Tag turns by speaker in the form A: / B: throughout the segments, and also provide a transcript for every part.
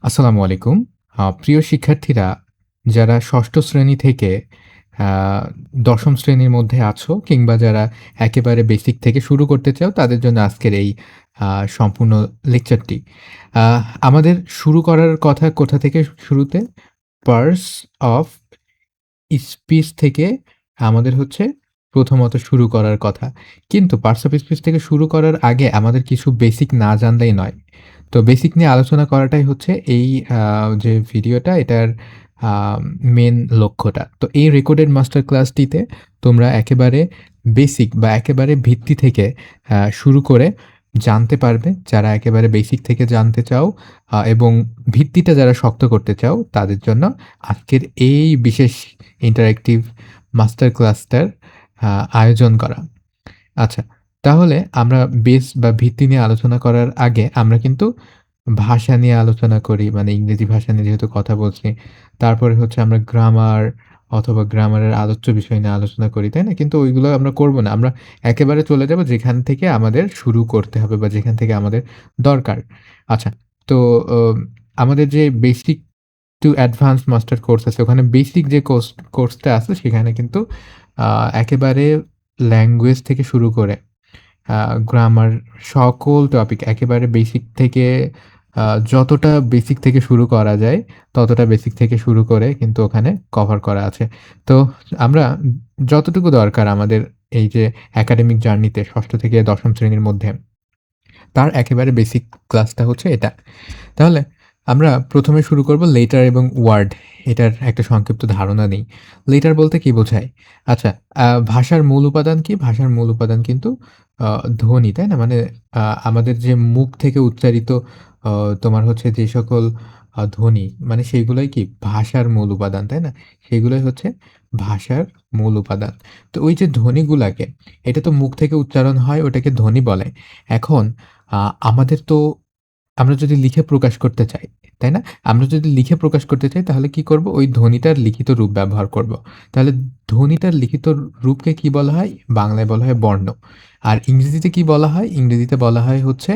A: আসসালামু আলাইকুম। প্রিয় শিক্ষার্থীরা, যারা ৬ষ্ঠ শ্রেণী থেকে আ ১০ম শ্রেণীর মধ্যে আছো কিংবা যারা একেবারে বেসিক থেকে শুরু করতে চাও, তাদের জন্য আজকের এই সম্পূর্ণ লেকচারটি। আ আমাদের শুরু করার কথা কোথা থেকে শুরুতে? পার্টস অফ স্পিচ থেকে আমাদের হচ্ছে প্রথমত শুরু করার কথা। কিন্তু পার্টস অফ স্পিচ থেকে শুরু করার আগে আমাদের কিছু বেসিক না জানলেই নয়। তো বেসিক নিয়ে আলোচনা করাটাই হচ্ছে এই আ যে ভিডিওটা এটার আ মেইন লক্ষ্যটা। তো এই রেকর্ডেড মাস্টার ক্লাসটিতে তোমরা একেবারে বেসিক বা একেবারে ভিত্তি থেকে শুরু করে জানতে পারবে। যারা একেবারে বেসিক থেকে জানতে চাও এবং ভিত্তিটা যারা শক্ত করতে চাও তাদের জন্য আজকের এই বিশেষ ইন্টারেক্টিভ মাস্টার ক্লাসটার আ আয়োজন করা। আচ্ছা, তাহলে আমরা বেস বা ভিত্তি নিয়ে আলোচনা করার আগে আমরা কিন্তু ভাষা নিয়ে আলোচনা করি। মানে ইংরেজি ভাষা নিয়ে যেহেতু কথা বলছি। তারপরে হচ্ছে আমরা গ্রামার অথবা গ্রামারের আলোচ্য বিষয় নিয়ে আলোচনা করি, তাই না? কিন্তু ওইগুলো আমরা করব না। আমরা একেবারে চলে যাব যেখান থেকে আমাদের শুরু করতে হবে বা যেখান থেকে আমাদের দরকার। আচ্ছা, তো অ আমাদের যে basic to advanced master course আছে, ওখানে বেসিক যে কোর্সটা আছে সেখানে কিন্তু আ একেবারে ল্যাঙ্গুয়েজ থেকে শুরু করে আ গ্রামার সকল টপিক একেবারে বেসিক থেকে আ যতটা বেসিক থেকে শুরু করা যায়, ততটা বেসিক থেকে শুরু করে কিন্তু ওখানে কভার করা আছে। তো আমরা যতটুকু দরকার আমাদের এই যে একাডেমিক জার্নিতে ৬ষ্ঠ থেকে ১০ম শ্রেণীর মধ্যে, তার একেবারে বেসিক ক্লাসটা হচ্ছে এটা। তাহলে আমরা ১ম এ শুরু করব লেটার এবং ওয়ার্ড। এটার একটা সংক্ষিপ্ত ধারণা নেই। লেটার বলতে কি বোঝায়? আচ্ছা, ভাষার মূল উপাদান কি? ভাষার মূল উপাদান কিন্তু আ ধ্বনি, তাই না? মানে আমাদের যে মুখ থেকে উচ্চারিত আ তোমার হচ্ছে যে সকল ধ্বনি মানে সেইগুলাই কি ভাষার মূল উপাদান, তাই না? সেগুলোই হচ্ছে ভাষার মূল উপাদান। তো ওই যে ধ্বনিগুলাকে, এটা তো মুখ থেকে উচ্চারণ হয়, ওটাকে ধ্বনি বলে। এখন আ আমাদের তো আমরা যদি লিখে প্রকাশ করতে চাই, তাই না? আমরা যদি লিখে প্রকাশ করতে চাই তাহলে কি করব? ওই ধ্বনিটার লিখিত রূপ ব্যবহার করব। তাহলে ধ্বনিটার লিখিত রূপকে কি বলা হয়? বাংলায় বলা হয় বর্ণ। আর ইংরেজিতে কি বলা হয়? ইংরেজিতে বলা হয় হচ্ছে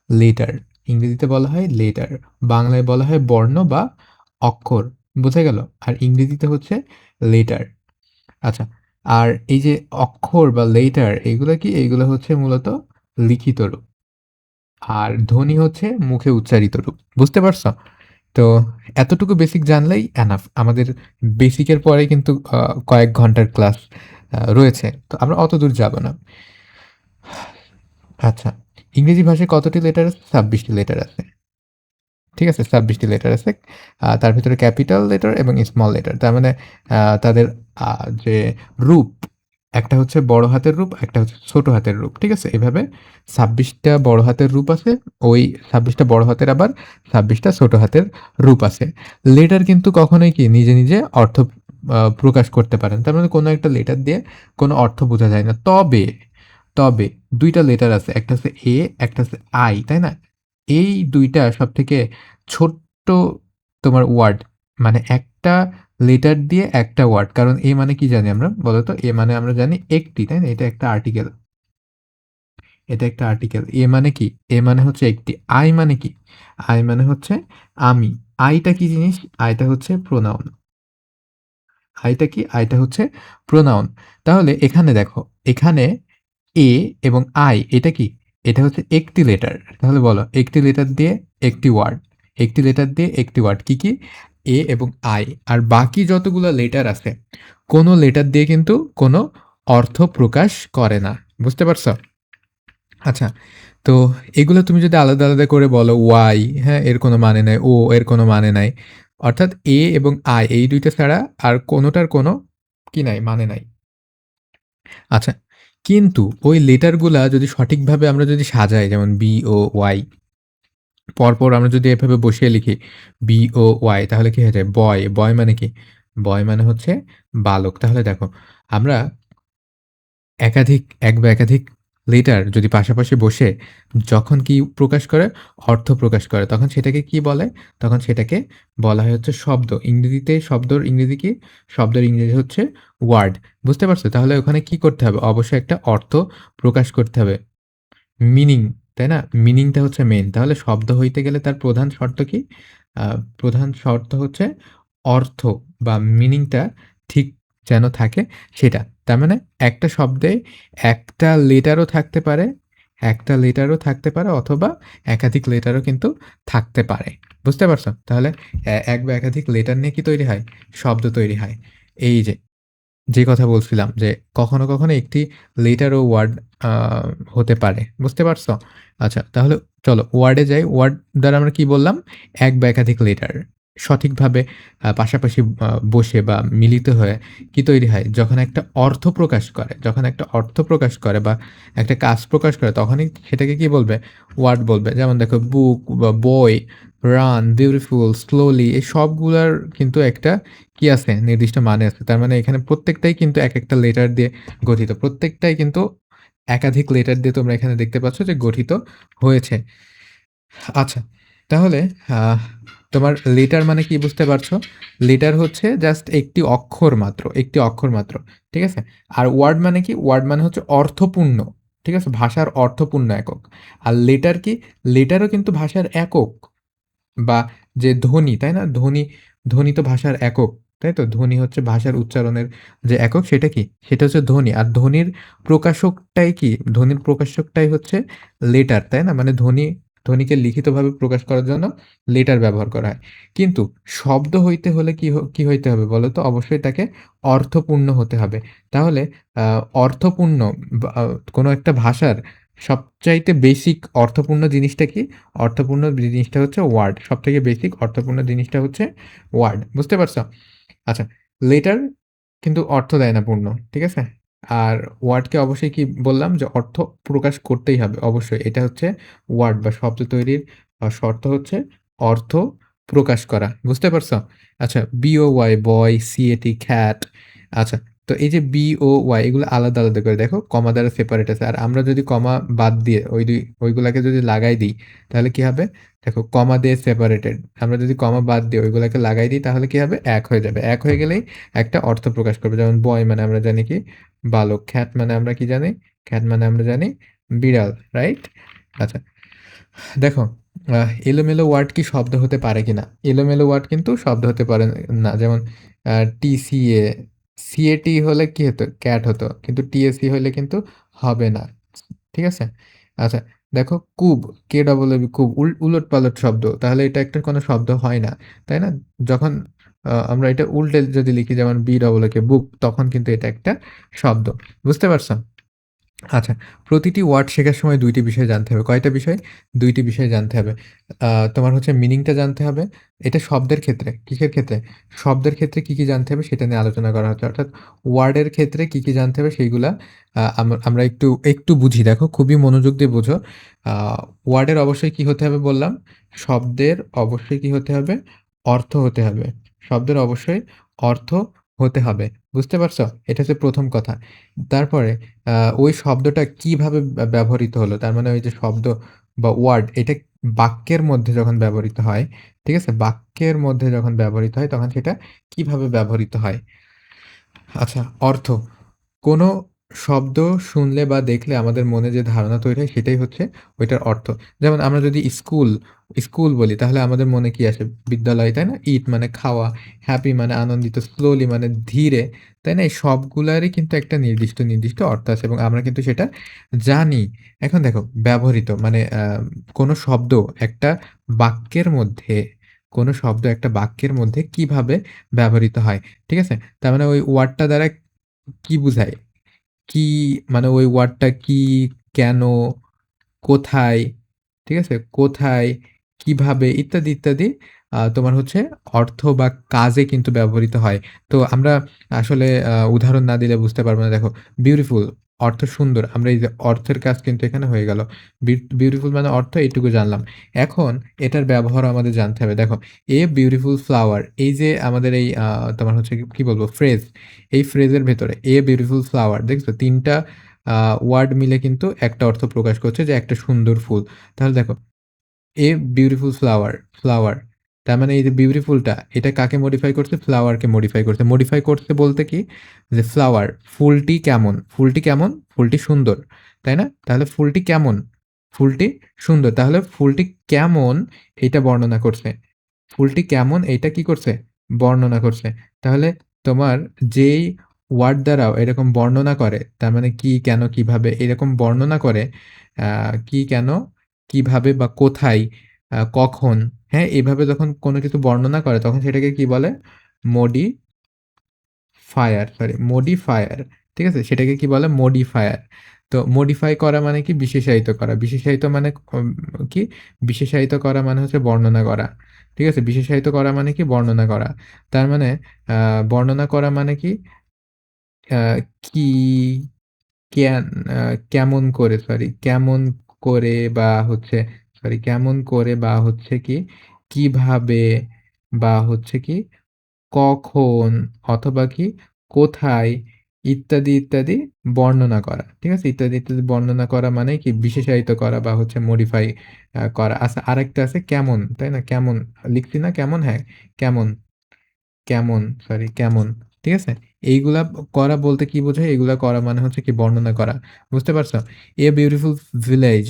A: লেটার। ইংরেজিতে বলা হয় লেটার। বাংলায় বলা হয় বর্ণ বা অক্ষর। বোঝা গেল? আর ইংরেজিতে হচ্ছে লেটার। আচ্ছা। আর এই যে অক্ষর বা লেটার এগুলা কি? এগুলো হচ্ছে মূলত লিখিত রূপ। আর ধ্বনি হচ্ছে মুখে উচ্চারিত রূপ। বুঝতে পারছ? তো এতটুকু বেসিক জানলেই এনাফ। আমাদের বেসিকের পরে কিন্তু কয়েক ঘন্টার ক্লাস রয়েছে। তো আমরা অতদূর যাব না। আচ্ছা, ইংরেজি ভাষায় কতটি লেটার আছে? ২৬ টি লেটার আছে। ঠিক আছে? ২৬ টি লেটার আছে। তার ভিতরে ক্যাপিটাল লেটার এবং স্মল লেটার। তার মানে তাদের আ যে রূপ, একটা হচ্ছে বড় হাতের রূপ, একটা হচ্ছে ছোট হাতের রূপ। ঠিক আছে? এভাবে ২৬ টা বড় হাতের রূপ আছে। ওই ২৬ টা বড় হাতের আবার ২৬ টা ছোট হাতের রূপ আছে। লেটার কিন্তু কখনোই কি নিজে, নিজে অর্থ প্রকাশ করতে পারে না। তার মানে কোনো একটা লেটার দিয়ে কোনো অর্থ বোঝা যায় না। তবে ২ টা লেটার আছে। একটা হচ্ছে এ, একটা হচ্ছে আই, তাই না? এই ২ টা সবথেকে ছোট্ট তোমার ওয়ার্ড। মানে একটা লেটার দিয়ে একটা ওয়ার্ড। কারণ এ মানে কি জানি আমরা? বলো তো? এ মানে আমরা জানি একটি, তাই না? এটা একটা আর্টিকেল। এটা একটা আর্টিকেল। এ মানে কি? এ মানে হচ্ছে একটি। আই মানে কি? আই মানে হচ্ছে আমি। আইটা কি জিনিস? আইটা হচ্ছে প্রোনাউন। আইটা কি? আইটা হচ্ছে প্রোনাউন। তাহলে এখানে দেখো, এখানে এ এবং আই এটা কি? এটা হচ্ছে একটি লেটার। তাহলে বলো একটি লেটার দিয়ে একটি ওয়ার্ড। একটি লেটার দিয়ে একটি ওয়ার্ড। কি, কি? এ এবং আই। আর বাকি যতগুলা লেটার আছে, কোনো লেটার দিয়ে কিন্তু কোনো অর্থ প্রকাশ করে না। বুঝতে পারছ? আচ্ছা, তো এগুলো তুমি যদি আলাদা, আলাদা করে বলো ওয়াই, হ্যাঁ? এর কোনো মানে নাই। ও এর কোনো মানে নাই। অর্থাৎ এ এবং আই এই ২ টা ছাড়া আর কোনোটার কোনো কি নাই? মানে নাই। আচ্ছা, কিন্তু ওই লেটারগুলা যদি সঠিকভাবে আমরা যদি সাজাই যেমন বি-ও-ওয়াই পরপর আমরা যদি এভাবে বসিয়ে লিখি বি-ও-ওয়াই তাহলে কি হয়ে যায়? বয়। বয় মানে কি? বয় মানে হচ্ছে বালক। তাহলে দেখো আমরা এক বা একাধিক লেটার যদি পাশাপাশি বসে যখন কি প্রকাশ করে? অর্থ প্রকাশ করে। তখন সেটাকে কি বলে? তখন সেটাকে বলা হয় হচ্ছে শব্দ। ইংরেজিতে শব্দর ইংরেজি কি? শব্দের ইংরেজি হচ্ছে ওয়ার্ড। বুঝতে পারছো? তাহলে ওখানে কি করতে হবে? অবশ্যই একটা অর্থ প্রকাশ করতে হবে। মিনিং, তাই না? মিনিংটা হচ্ছে মেইন। তাহলে শব্দ হইতে গেলে তার প্রধান শর্ত কি? আ প্রধান শর্ত হচ্ছে অর্থ বা মিনিংটা ঠিক যেন থাকে সেটা। তার মানে একটা শব্দে একটা লেটারও থাকতে পারে, একটা লেটারও থাকতে পারে অথবা একাধিক লেটারও কিন্তু থাকতে পারে। বুঝতে পারছো? তাহলে এক বা একাধিক লেটার নিয়ে কি তৈরি হয়? শব্দ তৈরি হয়। এই যে কথা বলছিলাম যে কখনো, কখনো একটি লেটার ও ওয়ার্ড আ হতে পারে। বুঝতে পারছো? আচ্ছা তাহলে চলো ওয়ার্ডে যাই। ওয়ার্ড দ্বারা আমরা কি বললাম? এক বা একাধিক লেটার সঠিকভাবে পাশাপাশি বসে বা মিলিত হয়ে কি তৈরি হয়? যখন একটা অর্থ প্রকাশ করে, যখন একটা অর্থ প্রকাশ করে বা একটা কাজ প্রকাশ করে তখনই সেটাকে কি বলবে? ওয়ার্ড বলবে। যেমন দেখো বুক বা বই, রান, বিউটিফুল, স্লোলি এই সবগুলার কিন্তু একটা কি আছে? নির্দিষ্ট মানে আছে। তার মানে এখানে প্রত্যেকটাই কিন্তু একেকটা লেটার দিয়ে গঠিত। প্রত্যেকটাই কিন্তু একাধিক লেটার দিয়ে তোমরা এখানে দেখতে পাচ্ছ যে গঠিত হয়েছে। আচ্ছা, তাহলে আহ তোমার লেটার মানে কি বুঝতে পারছো? লেটার হচ্ছে জাস্ট একটি অক্ষর মাত্র, একটি অক্ষর মাত্র। ঠিক আছে? আর ওয়ার্ড মানে কি? ওয়ার্ড মানে হচ্ছে অর্থপূর্ণ। ঠিক আছে? ভাষার অর্থপূর্ণ একক। আর লেটার কি? লেটারও কিন্তু ভাষার একক। বা যে ধ্বনি, তাই না? ধ্বনি তো ভাষার একক, তাই তো? ধ্বনি হচ্ছে ভাষার উচ্চারণের যে একক সেটা কি? সেটা হচ্ছে ধ্বনি। আর ধ্বনির প্রকাশকটাই কি? ধ্বনির প্রকাশকটাই হচ্ছে লেটার, তাই না? মানে ধ্বনিকে লিখিতভাবে প্রকাশ করার জন্য লেটার ব্যবহার করা হয়। কিন্তু শব্দ হইতে হলে কি হইতে হবে বলো তো? অবশ্যই তাকে অর্থপূর্ণ হতে হবে। তাহলে আ অর্থপূর্ণ বা কোনো একটা ভাষার সবচাইতে বেসিক অর্থপূর্ণ জিনিসটা কি? অর্থপূর্ণ জিনিসটা হচ্ছে ওয়ার্ড। সবথেকে বেসিক অর্থপূর্ণ জিনিসটা হচ্ছে ওয়ার্ড। বুঝতে পারছো? আচ্ছা, লেটার কিন্তু অর্থ দেয় না পূর্ণ। ঠিক আছে? আর ওয়ার্ডকে অবশ্যই কি বললাম যে অর্থ প্রকাশ করতেই হবে। অবশ্যই এটা হচ্ছে ওয়ার্ড বা শব্দ তৈরির শর্ত হচ্ছে অর্থ প্রকাশ করা। বুঝতে পারছো? আচ্ছা, BOY বয়, CAT cat আচ্ছা, তো এই যে BOY এগুলো আলাদা, আলাদা করে দেখো কমা দ্বারা সেপারেট আছে। আর আমরা যদি কমা বাদ দিয়ে ওইগুলাকে যদি লাগাই দিই তাহলে কি হবে? দেখো কমা দিয়ে সেপারেটেড। আমরা যদি কমা বাদ দিয়ে ওইগুলাকে লাগাই দিই তাহলে কি হবে? এক হয়ে যাবে। এক হয়ে গেলেই একটা অর্থ প্রকাশ করবে। যেমন বয় মানে আমরা জানি কি? বালক। খ্যাট মানে আমরা কি জানি? খ্যাট মানে আমরা জানি বিড়াল, রাইট? আচ্ছা, দেখো এলোমেলো ওয়ার্ড কি শব্দ হতে পারে কিনা? এলোমেলো ওয়ার্ড কিন্তু শব্দ হতে পারে না। যেমন TCA, CAT হলে কি হতো? ক্যাট হতো। কিন্তু TAC হলে কিন্তু হবে না। ঠিক আছে? আচ্ছা, দেখো কুব, KWB কুব উলটপালট শব্দ। তাহলে এটা একটা কোনো শব্দ হয় না। তাই না? যখন আমরা এটা উল্টে যদি লিখি যেমন BAAK বুক তখন কিন্তু এটা একটা শব্দ। বুঝতে পারছো? আচ্ছা, প্রতিটি ওয়ার্ড শেখার সময় ২ টি বিষয় জানতে হবে। কয়টা বিষয়? ২ টি বিষয় জানতে হবে। তোমার হচ্ছে মিনিংটা জানতে হবে। এটা শব্দের ক্ষেত্রে। কিসের ক্ষেত্রে? শব্দের ক্ষেত্রে কি, কি জানতে হবে সেটা নিয়ে আলোচনা করা হচ্ছে। অর্থাৎ ওয়ার্ডের ক্ষেত্রে কি, কি জানতে হবে সেইগুলা আমরা একটু বুঝি। দেখো খুবই মনোযোগ দিয়ে বোঝো। আ ওয়ার্ডের অবশ্যই কি হতে হবে বললাম? শব্দের অবশ্যই কি হতে হবে? অর্থ হতে হবে। শব্দের অবশ্যই অর্থ হতে হবে। বুঝতে পারছো? এটা হচ্ছে ১ম কথা। তারপরে আ ওই শব্দটা কিভাবে ব্যবহৃত হলো? তার মানে ওই যে শব্দ বা ওয়ার্ড এটা বাক্যের মধ্যে যখন ব্যবহৃত হয়, ঠিক আছে? বাক্যের মধ্যে যখন ব্যবহৃত হয় তখন সেটা কিভাবে ব্যবহৃত হয়? আচ্ছা, অর্থ। কোনো শব্দ শুনলে বা দেখলে আমাদের মনে যে ধারণা তৈরি হয় সেটাই হচ্ছে ওইটার অর্থ। যেমন আমরা যদি স্কুল বলি তাহলে আমাদের মনে কি আসে? বিদ্যালয়, তাই না? ইট মানে খাওয়া, হ্যাপি মানে আনন্দিত, স্লোলি মানে ধীরে, তাই না? এই সবগুলারই কিন্তু একটা নির্দিষ্ট অর্থ আছে এবং আমরা কিন্তু সেটা জানি। এখন দেখো ব্যবহৃত মানে কোনো শব্দ একটা বাক্যের মধ্যে কোনো শব্দ একটা বাক্যের মধ্যে কিভাবে ব্যবহৃত হয়, ঠিক আছে? তার মানে ওই ওয়ার্ডটা দ্বারা কি বুঝায়? কি মানে ওই ওয়ার্ডটা কি, কেন, কোথায়, ঠিক আছে? কোথায়, কিভাবে ইত্যাদি, ইত্যাদি তোমার হচ্ছে অর্থ বা কাজে কিন্তু ব্যবহৃত হয়। তো আমরা আসলে উদাহরণ না দিলে বুঝতে পারব না। দেখো বিউটিফুল অর্থ সুন্দর। আমরা এই যে অর্থের কাজ কিন্তু এখানে হয়ে গেল। বিউটিফুল মানে অর্থ এইটুকু জানলাম। এখন এটার ব্যবহারও আমাদের জানতে হবে। দেখো এ বিউটিফুল ফ্লাওয়ার এই যে আমাদের এই তোমার হচ্ছে কি বলবো ফ্রেজ, এই ফ্রেজের ভেতরে এ বিউটিফুল ফ্লাওয়ার দেখছো ৩ টা আ ওয়ার্ড মিলে কিন্তু একটা অর্থ প্রকাশ করছে যে একটা সুন্দর ফুল। তাহলে দেখো এ বিউটিফুল ফ্লাওয়ার। তার মানে এই যে বিউটিফুলটা এটা কাকে মডিফাই করছে? ফ্লাওয়ারকে মডিফাই করছে। মডিফাই করছে বলতে কি? যে ফ্লাওয়ার, ফুলটি কেমন? ফুলটি কেমন? ফুলটি সুন্দর। তাই না? তাহলে ফুলটি কেমন? ফুলটি সুন্দর। তাহলে ফুলটি কেমন এটা বর্ণনা করছে। ফুলটি কেমন এইটা কি করছে? বর্ণনা করছে। তাহলে তোমার যেই ওয়ার্ড দ্বারা এরকম বর্ণনা করে, তার মানে কি, কেন, কিভাবে এরকম বর্ণনা করে, আ কি, কেন, কিভাবে বা কোথায়, কখন, হ্যাঁ? এভাবে যখন কোনো কিছু বর্ণনা করে তখন সেটাকে কি বলে? মডি মডিফায়ার। ঠিক আছে? সেটাকে কি বলে? মডিফায়ার। তো মডিফাই করা মানে কি? বিশেষায়িত করা। বিশেষায়িত মানে কি? বিশেষায়িত করা মানে হচ্ছে বর্ণনা করা। ঠিক আছে? বিশেষায়িত করা মানে কি? বর্ণনা করা। তার মানে আ বর্ণনা করা মানে কি? আ কি, কেন, আ কেমন করে সরি, কেমন করে বা হচ্ছে কেমন করে বা হচ্ছে কি? কিভাবে বা হচ্ছে কি? কখন অথবা কি কোথায় ইত্যাদি, ইত্যাদি বর্ণনা করা। ঠিক আছে? ইত্যাদি, ইত্যাদি বর্ণনা করা মানে কি বিশেষায়িত করা বা হচ্ছে মডিফাই করা। আচ্ছা আরেকটা আছে কেমন, তাই না? কেমন লিখছি না কেমন? হ্যাঁ, কেমন। কেমন। ঠিক আছে? এইগুলা করা বলতে কি বোঝায়? এগুলা করা মানে হচ্ছে কি বর্ণনা করা। বুঝতে পারছো? এ বিউটিফুল ভিলেজ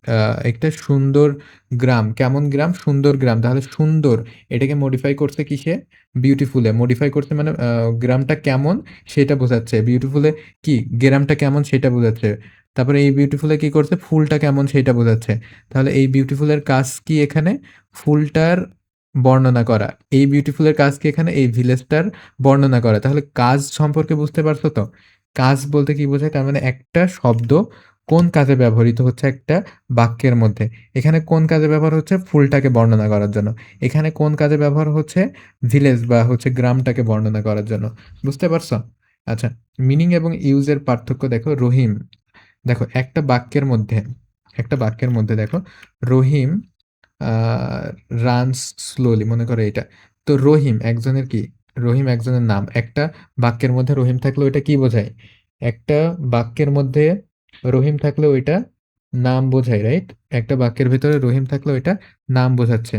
A: আ একটা সুন্দর গ্রাম। কেমন গ্রাম? সুন্দর গ্রাম। তাহলে সুন্দর এটাকে মডিফাই করছে কিসে? বিউটিফুল এ। মডিফাই করছে মানে গ্রামটা কেমন সেটা বোঝাচ্ছে। বিউটিফুল এ কি? গ্রামটা কেমন সেটা বোঝাচ্ছে। তারপরে এই বিউটিফুল এ কি করছে? ফুলটা কেমন সেইটা বোঝাচ্ছে। তাহলে এই বিউটিফুল এর কাজ কি এখানে? ফুলটার বর্ণনা করা। এই বিউটিফুল এর কাজ কি এখানে? এই ভিলেজটার বর্ণনা করা। তাহলে কাজ সম্পর্কে বুঝতে পারছো তো? কাজ বলতে কি বোঝায়? তার মানে একটা শব্দ কোন কাজে ব্যবহৃত হচ্ছে একটা বাক্যের মধ্যে। এখানে কোন কাজে ব্যবহার হচ্ছে? ফুলটাকে বর্ণনা করার জন্য। এখানে কোন কাজে ব্যবহার হচ্ছে? ভিলেজ বা হচ্ছে গ্রামটাকে বর্ণনা করার জন্য। বুঝতে পারছো? আচ্ছা, মিনিং এবং ইউজ এর পার্থক্য দেখো। রহিম, দেখো একটা বাক্যের মধ্যে দেখো রহিম আ রানস স্লোলি মনে করো এইটা। তো রহিম একজনের কি? রহিম একজনের নাম। একটা বাক্যের মধ্যে রহিম থাকলে ওইটা কি বোঝায়? একটা বাক্যের মধ্যে রহিম থাকলে ওইটা নাম বোঝায়, রাইট? একটা বাক্যের ভেতরে রহিম থাকলে ওইটা নাম বোঝাচ্ছে।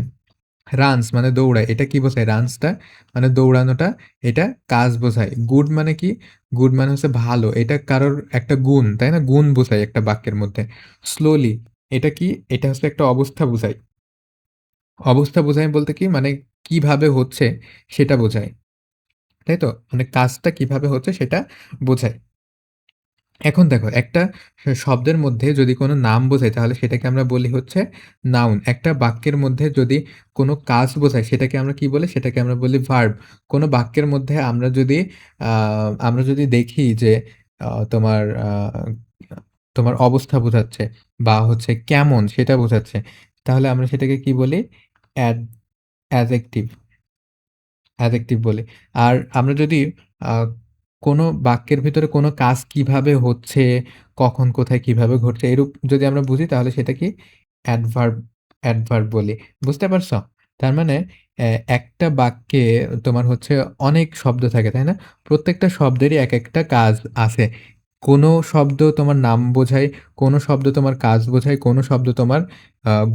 A: রানস মানে দৌড়ায়। এটা কি বোঝায়? রানসটা মানে দৌড়ানোটা, এটা কাজ বোঝায়। গুড মানে কি? গুড মানে হচ্ছে ভালো। এটা কারোর একটা গুণ, তাই না? গুণ বোঝায় একটা বাক্যের মধ্যে। স্লোলি এটা কি? এটা হচ্ছে একটা অবস্থা বোঝায়। অবস্থা বোঝায় বলতে কি? মানে কিভাবে হচ্ছে সেটা বোঝায়। তাই তো? মানে কাজটা কিভাবে হচ্ছে সেটা বোঝায়। এখন দেখো একটা শব্দের মধ্যে যদি কোনো নাম বোঝায় তাহলে সেটাকে আমরা বলি হচ্ছে নাউন। একটা বাক্যের মধ্যে যদি কোনো কাজ বোঝায় সেটাকে আমরা কি বলি? সেটাকে আমরা বলি ভার্ব। কোনো বাক্যের মধ্যে আ আমরা যদি দেখি যে তোমার তোমার অবস্থা বোঝাচ্ছে বা হচ্ছে কেমন সেটা বোঝাচ্ছে, তাহলে আমরা সেটাকে কি বলি? Add adjective. অ্যাডজেক্টিভ বলি। আর আমরা যদি আ কোনো বাক্যের ভিতরে কোনো কাজ কিভাবে হচ্ছে, কখন, কোথায়, কিভাবে ঘটছে এরূপ যদি আমরা বুঝি তাহলে সেটা কি? অ্যাডভার্ব অ্যাডভার্ব বলি। বুঝতে পারছো? তার মানে একটা বাক্যে তোমার হচ্ছে অনেক শব্দ থাকে, তাই না? প্রত্যেকটা শব্দেরই একেকটা কাজ আছে। কোনো শব্দ তোমার নাম বোঝায়, কোনো শব্দ তোমার কাজ বোঝায়, কোনো শব্দ তোমার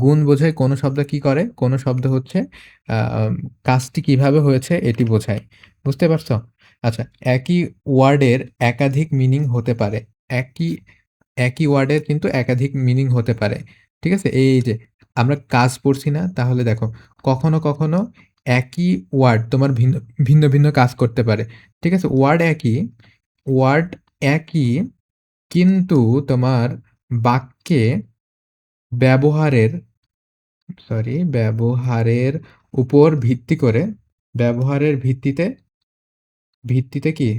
A: গুণ বোঝায়, কোনো শব্দ কি করে? কোনো শব্দ হচ্ছে আ কাজটি কিভাবে হয়েছে এটি বোঝায়। বুঝতে পারছো? আচ্ছা, একই ওয়ার্ডের একাধিক মিনিং হতে পারে। একই একই ওয়ার্ডের কিন্তু একাধিক মিনিং হতে পারে। ঠিক আছে? এই যে আমরা কাজ পড়ছি না? তাহলে দেখো কখনো, কখনো একই ওয়ার্ড তোমার ভিন্ন, ভিন্ন, ভিন্ন কাজ করতে পারে। ঠিক আছে? ওয়ার্ড একই কিন্তু তোমার বাক্যে ব্যবহারের ব্যবহারের উপর ভিত্তি করে ব্যবহারের ভিত্তিতে কি?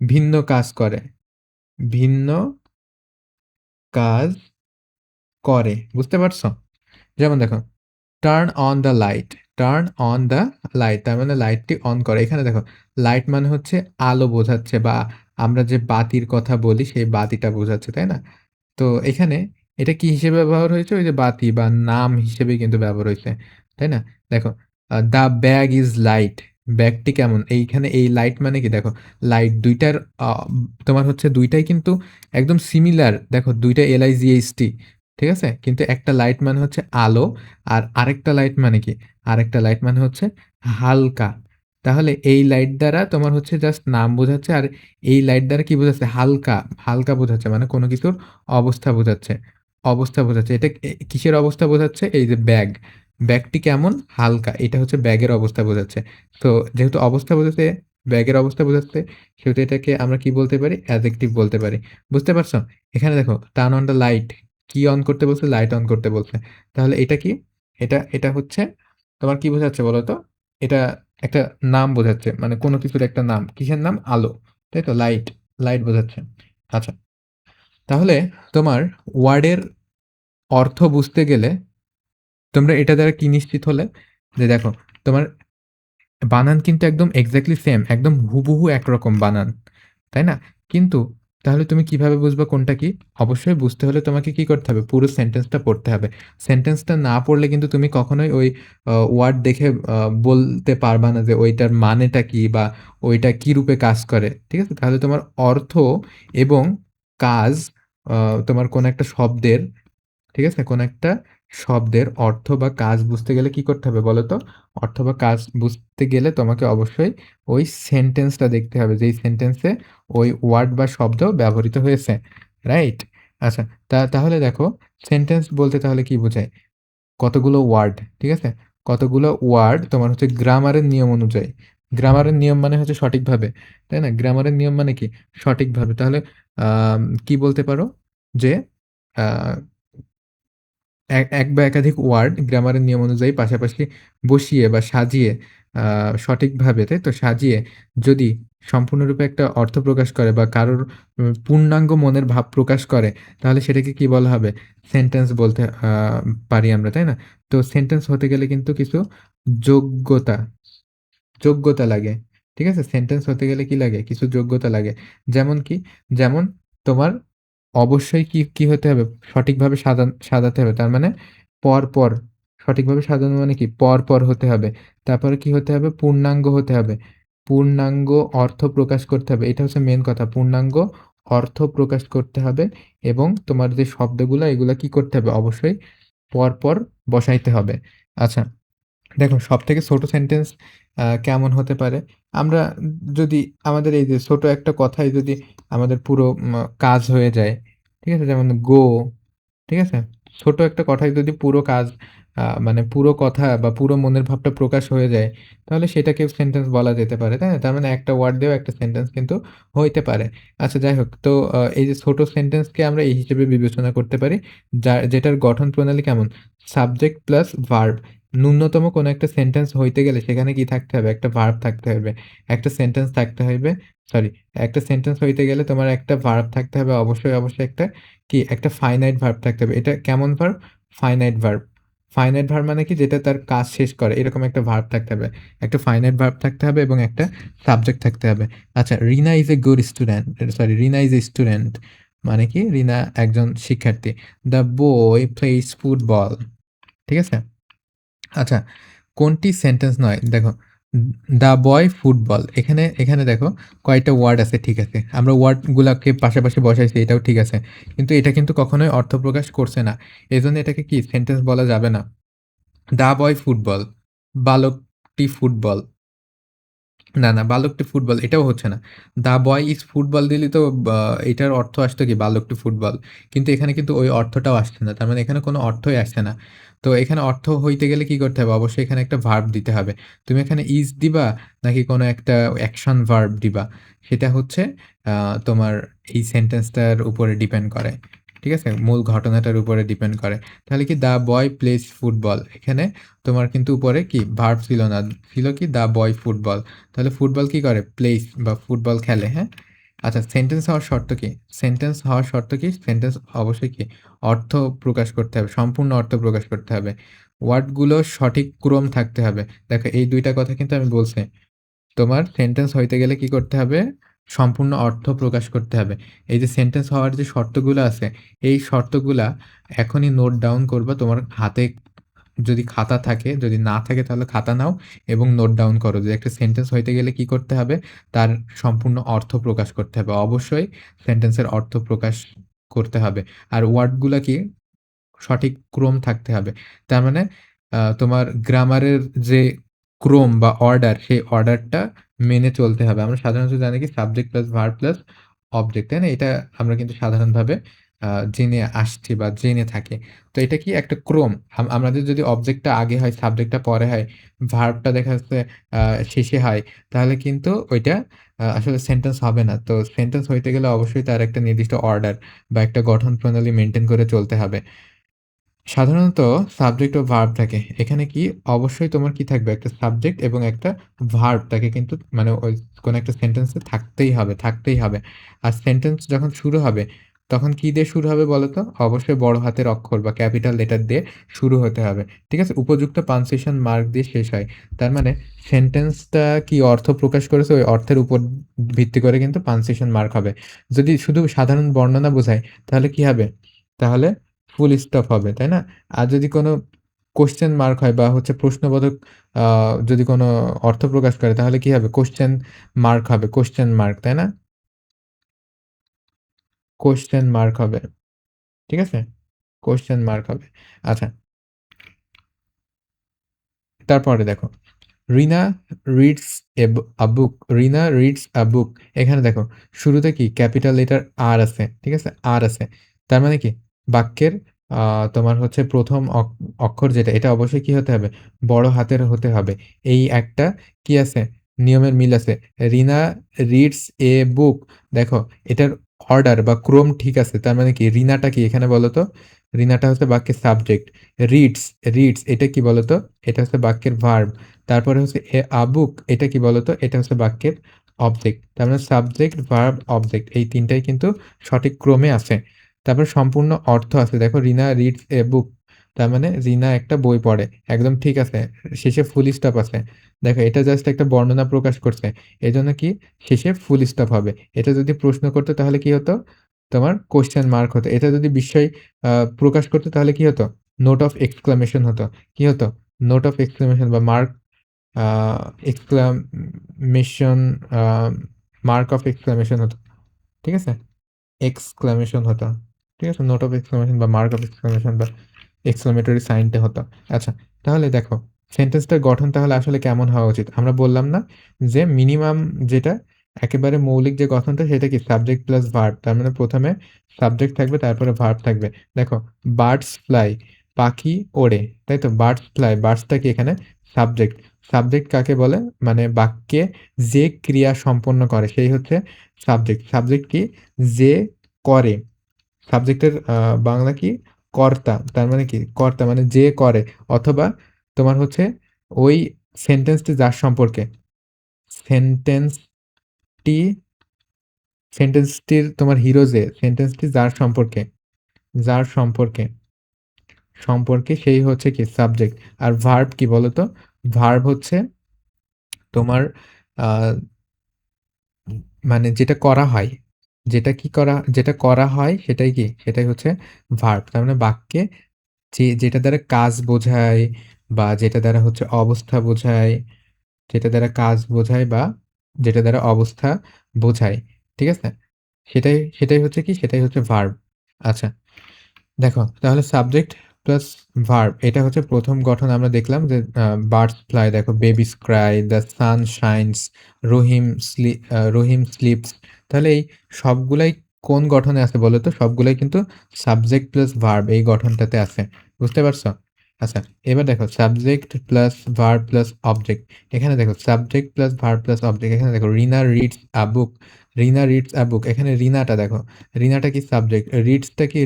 A: ভিন্ন কাজ করে। ভিন্ন কাজ করে। বুঝতে পারছো? যেমন দেখো, turn on the light, turn on the light তার মানে লাইটটি অন করা। এখানে দেখো লাইট মানে হচ্ছে আলো বোঝাচ্ছে বা আমরা যে বাতির কথা বলি সেই বাতিটা বোঝাচ্ছে, তাই না? তো এখানে এটা কি হিসেবে ব্যবহার হয়েছে? ওই যে বাতি বা নাম হিসেবেই কিন্তু ব্যবহার হইছে। তাই না? দেখো "দ্য ব্যাগ ইজ লাইট" ব্যাগটি কেমন? এইখানে এই লাইট মানে কি? দেখো লাইট ২ টার আ তোমার হচ্ছে ২ টাই কিন্তু একদম সিমিলার। দেখো ২ টা LIGHT ঠিক আছে? কিন্তু একটা লাইট মানে হচ্ছে আলো আর আরেকটা লাইট মানে কি? আরেকটা লাইট মানে হচ্ছে হালকা। তাহলে এই লাইট দ্বারা তোমার হচ্ছে জাস্ট নাম বোঝাচ্ছে আর এই লাইট দ্বারা কি বোঝাচ্ছে? হালকা, হালকা বোঝাচ্ছে মানে কোনো কিছুর অবস্থা বোঝাচ্ছে। অবস্থা বোঝাচ্ছে। এটা কিসের অবস্থা বোঝাচ্ছে? এই যে ব্যাগ। ব্যাগটি কেমন? হালকা। এটা হচ্ছে ব্যাগের অবস্থা বোঝাচ্ছে। তো যেহেতু অবস্থা বোঝাচ্ছে, ব্যাগের অবস্থা বোঝাচ্ছে, সেহেতু এটাকে আমরা কি বলতে পারি? অ্যাডজেক্টিভ বলতে পারি। বুঝতে পারছো? এখানে দেখো টার্ন অন দ্য লাইট। কি অন করতে বলছে? লাইট অন করতে বলছে। তাহলে এটা কি? এটা হচ্ছে তোমার কি বোঝাচ্ছে বলো তো? এটা একটা নাম বোঝাচ্ছে। মানে কোনো কিছুর একটা নাম। কিসের নাম? আলো। তাই তো? লাইট, লাইট বোঝাচ্ছে। আচ্ছা। তাহলে তোমার ওয়ার্ডের অর্থ বুঝতে গেলে তোমরা এটা দ্বারা কি নিশ্চিত হলে? যে দেখো, তোমার বানান কিন্তু একদম এক্সাক্টলি সেম, একদম হুবহু একরকম বানান। তাই না? কিন্তু তাহলে তুমি কিভাবে বুঝবা কোনটা কি? অবশ্যই বুঝতে হলে তোমাকে কি করতে হবে? পুরো সেন্টেন্সটা পড়তে হবে। সেন্টেন্সটা না পড়লে কিন্তু তুমি কখনোই ওই ওয়ার্ড দেখে বলতে পারবা না যে ওইটার মানেটা কি বা ওইটা কি রূপে কাজ করে। ঠিক আছে? তাহলে তোমার অর্থ এবং কাজ আ তোমার কোনো একটা শব্দের, ঠিক আছে? কোনো একটা শব্দের অর্থ বা কাজ বুঝতে গেলে কি করতে হবে বলো তো? অর্থ বা কাজ বুঝতে গেলে তোমাকে অবশ্যই ওই সেন্টেন্সটা দেখতে হবে, যেই সেন্টেন্সে ওই ওয়ার্ড বা শব্দ ব্যবহৃত হয়েছে। রাইট? আচ্ছা, তাহলে দেখো সেন্টেন্স বলতে তাহলে কি বোঝায়? কতগুলো ওয়ার্ড, ঠিক আছে? কতগুলো ওয়ার্ড তোমার হচ্ছে গ্রামারের নিয়ম অনুযায়ী। গ্রামারের নিয়ম মানে হচ্ছে সঠিকভাবে, তাই না? গ্রামারের নিয়ম মানে কি? সঠিকভাবে। তাহলে কি বলতে পারো? যে আ এক বা একাধিক ওয়ার্ড গ্রামারের নিয়ম অনুযায়ী পাশাপাশি বসিয়ে বা সাজিয়ে আ সঠিকভাবে, তাই তো? সাজিয়ে যদি সম্পূর্ণরূপে একটা অর্থ প্রকাশ করে বা কারোর পূর্ণাঙ্গ মনের ভাব প্রকাশ করে, তাহলে সেটাকে কি বলা হবে? সেন্টেন্স বলতে পারি আমরা, তাই না? তো সেন্টেন্স হতে গেলে কিন্তু কিছু যোগ্যতা যোগ্যতা লাগে। ঠিক আছে? সেন্টেন্স হতে গেলে কি লাগে? কিছু যোগ্যতা লাগে। যেমন কি? যেমন তোমার অবশ্যই কি হতে হবে? সঠিকভাবে সাজাতে হবে। তার মানে পরপর। সঠিকভাবে সাজানো মানে কি? পরপর হতে হবে। তারপরে কি হতে হবে? পূর্ণাঙ্গ হতে হবে। পূর্ণাঙ্গ অর্থ প্রকাশ করতে হবে। এটা হচ্ছে মেইন কথা। পূর্ণাঙ্গ অর্থ প্রকাশ করতে হবে এবং তোমার যে শব্দগুলা এগুলা কি করতে হবে? অবশ্যই পরপর বসাইতে হবে। আচ্ছা। দেখো সবথেকে ছোট সেন্টেন্স কেমন হতে পারে? আমরা যদি আমাদের এই যে ছোট একটা কথায় যদি আমাদের পুরো কাজ হয়ে যায়, ঠিক আছে? যেমন গো, ঠিক আছে? ছোট একটা কথায় যদি পুরো কাজ মানে পুরো কথা বা পুরো মনের ভাবটা প্রকাশ হয়ে যায়, তাহলে সেটাকে সেন্টেন্স বলা যেতে পারে, তাই না? তার মানে একটা ওয়ার্ড দিয়েও একটা সেন্টেন্স কিন্তু হইতে পারে। আচ্ছা যাই হোক, তো এই যে ছোট সেন্টেন্সকে আমরা এই হিসেবে বিবেচনা করতে পারি, যেটার গঠন প্রণালী কেমন? Subject plus verb. ন্যূনতম কোনো একটা সেন্টেন্স হইতে গেলে সেখানে কি থাকতে হবে? একটা ভার্ব থাকতে হবে। একটা সেন্টেন্স থাকতে হইবে সরি, একটা সেন্টেন্স হইতে গেলে তোমার একটা ভার্ব থাকতে হবে অবশ্যই একটা কি? একটা ফাইনাইট ভার্ব থাকতে হবে। এটা কেমন verb? Finite verb. Finite verb মানে কি? যেটা তার কাজ শেষ করে। এরকম একটা ভার্ব থাকতে হবে। একটা ফাইনাইট ভার্ব থাকতে হবে এবং একটা সাবজেক্ট থাকতে হবে। আচ্ছা, Rina is a good student. Sorry, Rina is a student. মানে কি? রিনা একজন শিক্ষার্থী। The boy plays football. ঠিক আছে? আচ্ছা, কোনটি সেন্টেন্স নয়? দেখো, দ্য বয় ফুটবল। এখানে দেখো কয়েকটা ওয়ার্ড আছে, ঠিক আছে। আমরা ওয়ার্ডগুলাকে পাশাপাশি বসাইছি, এটাও ঠিক আছে। কিন্তু এটা কিন্তু কখনোই অর্থ প্রকাশ করছে না। এজন্য এটাকে কি সেন্টেন্স বলা যাবে না। দ্য বয় ফুটবল, বালকটি ফুটবল। না, বালকটি ফুটবল এটাও হচ্ছে না। দ্য বয় ইজ ফুটবল দিলেই তো এটার অর্থ আসতো কি বালকটি ফুটবল। কিন্তু এখানে কিন্তু ওই অর্থটাও আসছে না। তার মানে এখানে কোনো অর্থই আসছে না। তো এখানে অর্থ হইতে গেলে কি করতে হবে? অবশ্যই এখানে একটা ভার্ব দিতে হবে। তুমি এখানে ইজ দিবা নাকি কোনো একটা অ্যাকশন ভার্ব দিবা? সেটা হচ্ছে আ তোমার এই সেন্টেন্সটার উপরে ডিপেন্ড করে। ঠিক আছে? মূল ঘটনাটার উপরে ডিপেন্ড করে। তাহলে কি দ্য বয় প্লেস ফুটবল। এখানে তোমার কিন্তু উপরে কি ভার্ব ছিল না। ছিল কি দ্য বয় ফুটবল। তাহলে ফুটবল কি করে? প্লেইস বা ফুটবল খেলে, হ্যাঁ? আচ্ছা, সেন্টেন্স হওয়ার শর্ত কি? সেন্টেন্স হওয়ার শর্ত কি? সেন্টেন্স অবশ্যই কি? অর্থ প্রকাশ করতে হবে। সম্পূর্ণ অর্থ প্রকাশ করতে হবে। ওয়ার্ডগুলোর সঠিক ক্রম থাকতে হবে। দেখো এই ২ টা কথা কিন্তু আমি বলছি। তোমার সেন্টেন্স হইতে গেলে কি করতে হবে? সম্পূর্ণ অর্থ প্রকাশ করতে হবে। এই যে সেন্টেন্স হওয়ার যে শর্তগুলো আছে, এই শর্তগুলা এখনই নোট ডাউন করবা তোমার হাতে, যদি খাতা থাকে, যদি না থাকে তাহলে খাতা নাও এবং নোট ডাউন করো যে একটা সেন্টেন্স হইতে গেলে কি করতে হবে? তার সম্পূর্ণ অর্থ প্রকাশ করতে হবে। অবশ্যই সেন্টেন্সের অর্থ প্রকাশ করতে হবে। আর ওয়ার্ডগুলা কি? সঠিক ক্রম থাকতে হবে। তার মানে তোমার গ্রামারের যে ক্রম বা অর্ডার, সেই অর্ডারটা মেনে চলতে হবে। আমরা সাধারণত জানি কি subject plus verb plus object, তাই না? এটা আমরা কিন্তু সাধারণভাবে জেনে আসছি বা জেনে থাকি। তো এটা কি একটা ক্রম। আমাদের যদি অবজেক্টটা আগে হয়, সাবজেক্টটা পরে হয়, ভার্বটা দেখা যাচ্ছে আ শেষে হয়, তাহলে কিন্তু ওইটা আসলে সেন্টেন্স হবে না। তো সেন্টেন্স হইতে গেলে অবশ্যই তার একটা নির্দিষ্ট অর্ডার বা একটা গঠন প্রণালী মেইনটেইন করে চলতে হবে। সাধারণত সাবজেক্ট ও ভার্ব থাকে। এখানে কি অবশ্যই তোমার কি থাকবে? একটা সাবজেক্ট এবং একটা ভার্ব তাকে কিন্তু মানে ওই কোনো একটা সেন্টেন্সে থাকতেই হবে, থাকতেই হবে। আর সেন্টেন্স যখন শুরু হবে, তখন কি দিয়ে শুরু হবে বলো তো? অবশ্যই বড় হাতের অক্ষর বা ক্যাপিটাল লেটার দিয়ে শুরু হতে হবে। ঠিক আছে? উপযুক্ত পাঞ্চুয়েশন মার্ক দিয়ে শেষ হয়। তার মানে সেন্টেন্সটা কি অর্থ প্রকাশ করেছে, ওই অর্থের উপর ভিত্তি করে কিন্তু পাঞ্চুয়েশন মার্ক হবে। যদি শুধু সাধারণ বর্ণনা বোঝায়, তাহলে কি হবে? তাহলে ফুল স্টপ হবে, তাই না? আর যদি কোনো কোয়েশ্চেন মার্ক হয় বা হচ্ছে প্রশ্নবোধক আ যদি কোনো অর্থ প্রকাশ করে তাহলে কি হবে? কোয়েশ্চেন মার্ক হবে, কোয়েশ্চেন মার্ক, তাই না? কোয়েশ্চেন মার্ক হবে। ঠিক আছে? কোয়েশ্চেন মার্ক হবে। আচ্ছা, তারপরে দেখো রিনা রিডস আ বুক। রিনা রিডস আ বুক। এখানে দেখো শুরুতে কি ক্যাপিটাল লেটার আর আছে। ঠিক আছে? আর আছে। তার মানে কি বাক্যের আ তোমার হচ্ছে ১ম অক্ষর যেটা এটা অবশ্যই কি হতে হবে? বড় হাতের হতে হবে। এই একটা কি আছে? নিয়মের মিল আছে। রিনা রিডস এ বুক। দেখো এটার অর্ডার বা ক্রম ঠিক আছে। তার মানে কি রিনাটা কি এখানে বলো তো? রিনাটা হচ্ছে বাক্যের সাবজেক্ট। রিডস, রিডস এটা কি বলতো? এটা হচ্ছে বাক্যের ভার্ব। তারপরে হচ্ছে আবুক এটা কি বলতো? এটা হচ্ছে বাক্যের অবজেক্ট। তার মানে সাবজেক্ট, ভার্ব, অবজেক্ট এই ৩ টাই কিন্তু সঠিক ক্রমে আছে। তারপর সম্পূর্ণ অর্থ আছে। দেখো রিনা রিডস এ বুক। তার মানে রিনা একটা বই পড়ে। একদম ঠিক আছে। শেষে ফুল স্টপ আছে। দেখো এটা জাস্ট একটা বর্ণনা প্রকাশ করছে। এজন্য কি শেষে ফুল স্টপ হবে। এটা যদি প্রশ্ন করতো তাহলে কি হতো? তোমার কোয়েশ্চেন মার্ক হতো। এটা যদি বিস্ময় আ প্রকাশ করতো তাহলে কি হতো? নোট অফ এক্সক্লেমেশন হতো। কি হতো? নোট অফ এক্সক্লেমেশন বা uh exclamation uh mark of exclamation হতো। ঠিক আছে? এক্সক্লেমেশন হতো। ঠিক আছে? নোট অফ এক্সক্লেমেশন বা মার্ক অফ এক্সক্লেমেশন বা এক্সক্লেমেটরি সাইনটা হতো। আচ্ছা, তাহলে দেখো সেন্টেন্সটার গঠন তাহলে আসলে কেমন হওয়া উচিত? আমরা বললাম না যে মিনিমাম যেটা একেবারে মৌলিক যে গঠনটা সেটা কি সাবজেক্ট প্লাস ভার্ব। তার মানে ১ম এ সাবজেক্ট থাকবে তারপরে ভার্ব থাকবে। দেখো বার্ডস ফ্লাই পাখি ওড়ে। তাই তো? বার্ডস ফ্লাই বার্ডসটা কি এখানে সাবজেক্ট। সাবজেক্ট কাকে বলে? মানে বাক্যে যে ক্রিয়া সম্পন্ন করে সেই হচ্ছে সাবজেক্ট। সাবজেক্ট কি? যে করে। সাবজেক্টের বাংলা কি? কর্তা। তার মানে কি? কর্তা মানে যে করে অথবা তোমার হচ্ছে ওই সেন্টেন্সটি যার সম্পর্কে, সেন্টেন্সটি সেন্টেন্সটির তোমার হিরো যে, সেন্টেন্সটি যার সম্পর্কে, যার সম্পর্কে, সম্পর্কে সেই হচ্ছে কি? সাবজেক্ট। আর ভার্ব কি বলতো? ভার্ব হচ্ছে তোমার আ মানে যেটা করা হয়, যেটা করা হয় সেটাই কি? সেটাই হচ্ছে ভার্ব। তার মানে বাক্যে যেটা দ্বারা কাজ বোঝায় বা যেটা দ্বারা হচ্ছে অবস্থা বোঝায়, যেটা দ্বারা কাজ বোঝায় বা যেটা দ্বারা অবস্থা বোঝায়। ঠিক আছে? সেটাই হচ্ছে কি? সেটাই হচ্ছে ভার্ব। আচ্ছা, দেখো তাহলে সাবজেক্ট প্লাস ভার্ব এটা হচ্ছে ১ম গঠন আমরা দেখলাম যে বার্ডস ফ্লাই দেখো, babies cry, the sun shines, Rahim sleeps. তাহলে এই সবগুলাই কোন গঠনে আছে বলো তো? সবগুলাই কিন্তু সাবজেক্ট প্লাস ভার্ব এই গঠনটাতে আছে। বুঝতে পারছো? আচ্ছা, এবার দেখো subject plus verb plus object. এখানে দেখো subject plus verb plus object. এখানে দেখো রিনা রিডস আ বুক। রিনা রিডস আ বুক। এখানে রিনাটা দেখো। রিনাটা কি সাবজেক্ট, রিডসটা কি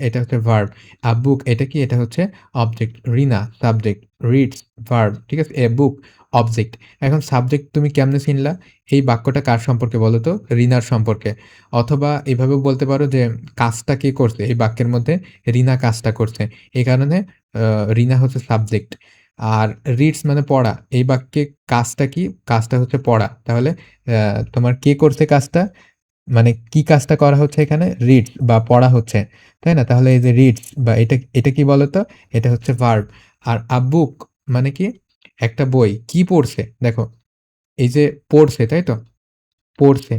A: এটা হচ্ছে ভার্ব। আ বুক এটা কি? এটা হচ্ছে অবজেক্ট। রিনা সাবজেক্ট, রিডস ভার্ব। ঠিক আছে? এ বুক অবজেক্ট। এখন সাবজেক্ট তুমি কেমনে চিনলা? এই বাক্যটা কার সম্পর্কে বলো তো? রিনার সম্পর্কে। অথবা এভাবেও বলতে পারো যে কাজটা কে করছে? এই বাক্যের মধ্যে রিনা কাজটা করছে। এই কারণে আ রিনা হচ্ছে সাবজেক্ট। আর রিডস মানে পড়া। এই বাক্যে কাজটা কি? কাজটা হচ্ছে পড়া। তাহলে তোমার কে করছে কাজটা? মানে কি কাজটা করা হচ্ছে এখানে? রিডস বা পড়া হচ্ছে। তাই না? তাহলে এই যে রিডস বা এটা কি বলতো? এটা হচ্ছে ভার্ব। আর আ বুক মানে কি? একটা বই। কি পড়ছে? দেখো, এই যে পড়ছে, তাই তো? পড়ছে।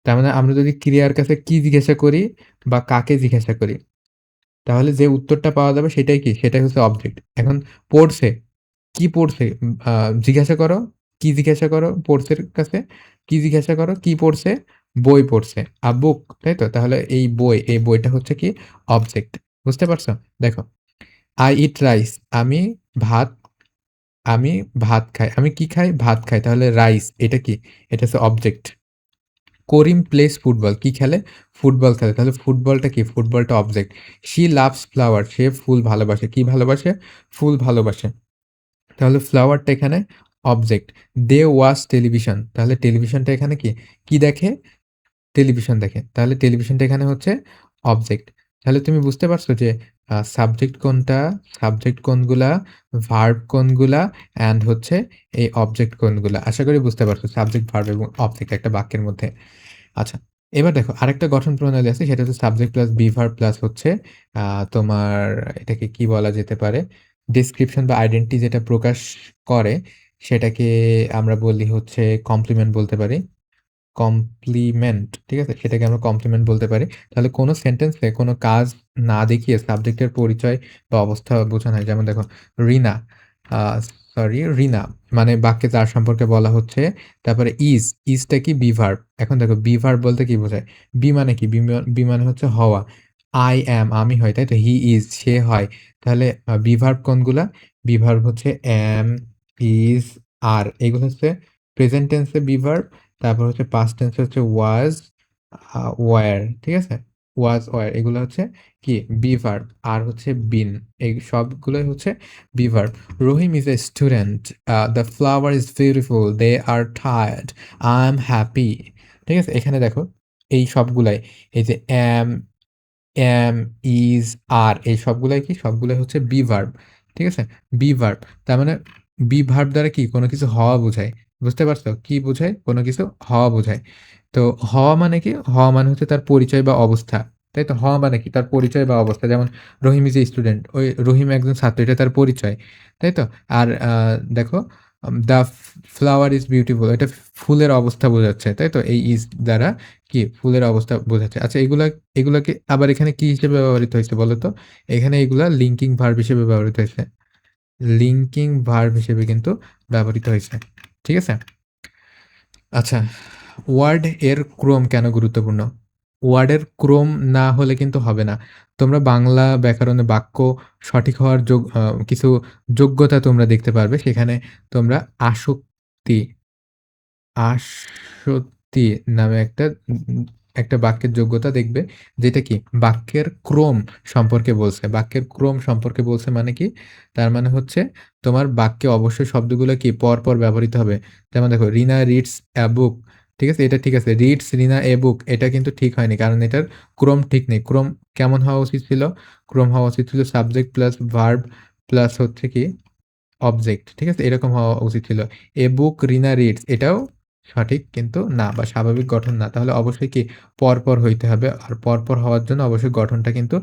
A: তার মানে আমরা যদি ক্রিয়ার কাছে কি জিজ্ঞাসা করি বা কাকে জিজ্ঞাসা করি, তাহলে যে উত্তরটা পাওয়া যাবে সেটাই কি? সেটাই হচ্ছে অবজেক্ট। এখন পড়ছে, কি পড়ছে? জিজ্ঞাসা করো, কি জিজ্ঞাসা করো পড়ছের কাছে? কি জিজ্ঞাসা করো? কি পড়ছে? বই পড়ছে। আ বুক, তাই তো? তাহলে এই বই, এই বইটা হচ্ছে কি? অবজেক্ট। বুঝতে পারছো? দেখো, I eat rice আমি ভাত আমি ভাত খাই। আমি কি খাই? ভাত খাই। তাহলে রাইস এটা কি? এটা হচ্ছে অবজেক্ট। করিম প্লেস ফুটবল। কি খেলে? ফুটবল খেলে। তাহলে ফুটবলটা কি? ফুটবলটা অবজেক্ট। She loves flower. সে ফুল ভালোবাসে। কি ভালোবাসে? ফুল ভালোবাসে। তাহলে ফ্লাওয়ারটা এখানে অবজেক্ট। দে ওয়াচ টেলিভিশন। তাহলে টেলিভিশনটা এখানে কি? কি দেখে? টেলিভিশন দেখে। তাহলে টেলিভিশনটা এখানে হচ্ছে অবজেক্ট। তাহলে তুমি বুঝতে পারছো যে সাবজেক্ট কোনটা, সাবজেক্ট কোনগুলা, ভার্ব কোনগুলা অ্যান্ড হচ্ছে এই অবজেক্ট কোনগুলা। আশা করি বুঝতে পারছো সাবজেক্ট, ভার্ব এবং অবজেক্ট একটা বাক্যের মধ্যে। আচ্ছা, এবার দেখো আরেকটা গঠন প্রণালী আছে সেটা হচ্ছে subject plus be verb plus হচ্ছে তোমার এটাকে কি বলা যেতে পারে? ডেসক্রিপশন বা আইডেন্টিটি যেটা প্রকাশ করে সেটাকে আমরা বলি হচ্ছে কমপ্লিমেন্ট বলতে পারি। কমপ্লিমেন্ট, ঠিক আছে? সেটাকে আমরা কমপ্লিমেন্ট বলতে পারি। তাহলে কোনো সেন্টেন্সে কোনো কাজ না দেখিয়ে সাবজেক্টের পরিচয় বা অবস্থা বোঝানো হয়। যেমন দেখো রিনা, আ রিনা মানে বাক্যে যার সম্পর্কে বলা হচ্ছে। তারপরে ইজটা কি? Be verb. এখন দেখো বি ভার্ব বলতে কি বোঝায়? বি মানে কি? বি মানে হচ্ছে হওয়া। I am আমি হই, তাই তো? হি ইজ সে হয়। তাহলে বি ভার্ব কোনগুলা? বি ভার্ব হচ্ছে am, is, are এগুলো হচ্ছে প্রেজেন্ট টেন্সে বি ভার্ব। তারপর হচ্ছে পাস্ট টেন্স হচ্ছে ওয়াজ, ওয়্যার, ঠিক আছে? ওয়াজ, ওয়্যার এগুলো হচ্ছে কি? Be verb. আর হচ্ছে বিন, এই সবগুলোই হচ্ছে be verb. Rahim is a student, the flower is beautiful, they are tired, I am happy. ঠিক আছে? এখানে দেখো এই সবগুলাই এই যে am, is, are এই সবগুলাই কি? সবগুলাই হচ্ছে বি ভার্ব। ঠিক আছে? Be verb. তার মানে বি ভার্ব দ্বারা কি? কোনো কিছু হওয়া বোঝায়। বুঝতে পারছো? কি বোঝায়? কোনো কিছু হওয়া বোঝায়। তো হওয়া মানে কি? হওয়া মানে হচ্ছে তার পরিচয় বা অবস্থা। তাই তো? হওয়া মানে কি? তার পরিচয় বা অবস্থা। যেমন রহিম ইজ এ স্টুডেন্ট। ওই রহিম একজন ছাত্র, এটা তার পরিচয়। তাই তো? আর দেখো দ্য ফ্লাওয়ার ইজ বিউটিফুল এটা ফুলের অবস্থা বোঝাচ্ছে। তাই তো? এই ইজ দ্বারা কি? ফুলের অবস্থা বোঝাচ্ছে। আচ্ছা, এগুলাকে আবার এখানে কি হিসেবে ব্যবহৃত হইছে বলো তো? এখানে এগুলা লিঙ্কিং ভার্ব হিসেবে ব্যবহৃত হইছে। লিঙ্কিং ভার্ব হিসেবে কিন্তু ব্যবহৃত হইছে। ঠিক আছে? আচ্ছা, ওয়ার্ড এর ক্রম কেন গুরুত্বপূর্ণ? ওয়ার্ডের ক্রম না হলে কিন্তু হবে না। তোমরা বাংলা ব্যাকরণে বাক্য সঠিক হওয়ার কিছু যোগ্যতা তোমরা দেখতে পারবে। সেখানে তোমরা আসক্তি আসতি নামে একটা বাক্যের যোগ্যতা দেখবে, যেটা কি বাক্যের ক্রম সম্পর্কে বলছে। বাক্যের ক্রম সম্পর্কে বলছে মানে কি? তার মানে হচ্ছে তোমার বাক্যে অবশ্যই শব্দগুলো কি পরপর ব্যবহৃত হবে। যেমন দেখো রিনা রিডস আ বুক। ঠিক আছে? এটা ঠিক আছে। রিডস রিনা এ বুক এটা কিন্তু ঠিক হয়নি। কারণ এটার ক্রম ঠিক নেই। ক্রম কেমন হওয়া উচিত ছিল? ক্রম হওয়া উচিত ছিল সাবজেক্ট প্লাস ভার্ব প্লাস হচ্ছে কি অবজেক্ট। ঠিক আছে? এরকম হওয়া উচিত ছিল। এ বুক রিনা রিডস এটাও সঠিক কিন্তু না বা স্বাভাবিক গঠন না। তাহলে অবশ্যই কি পরপর হইতে হবে। আর পরপর হওয়ার জন্য অবশ্যই গঠনটা কিন্তু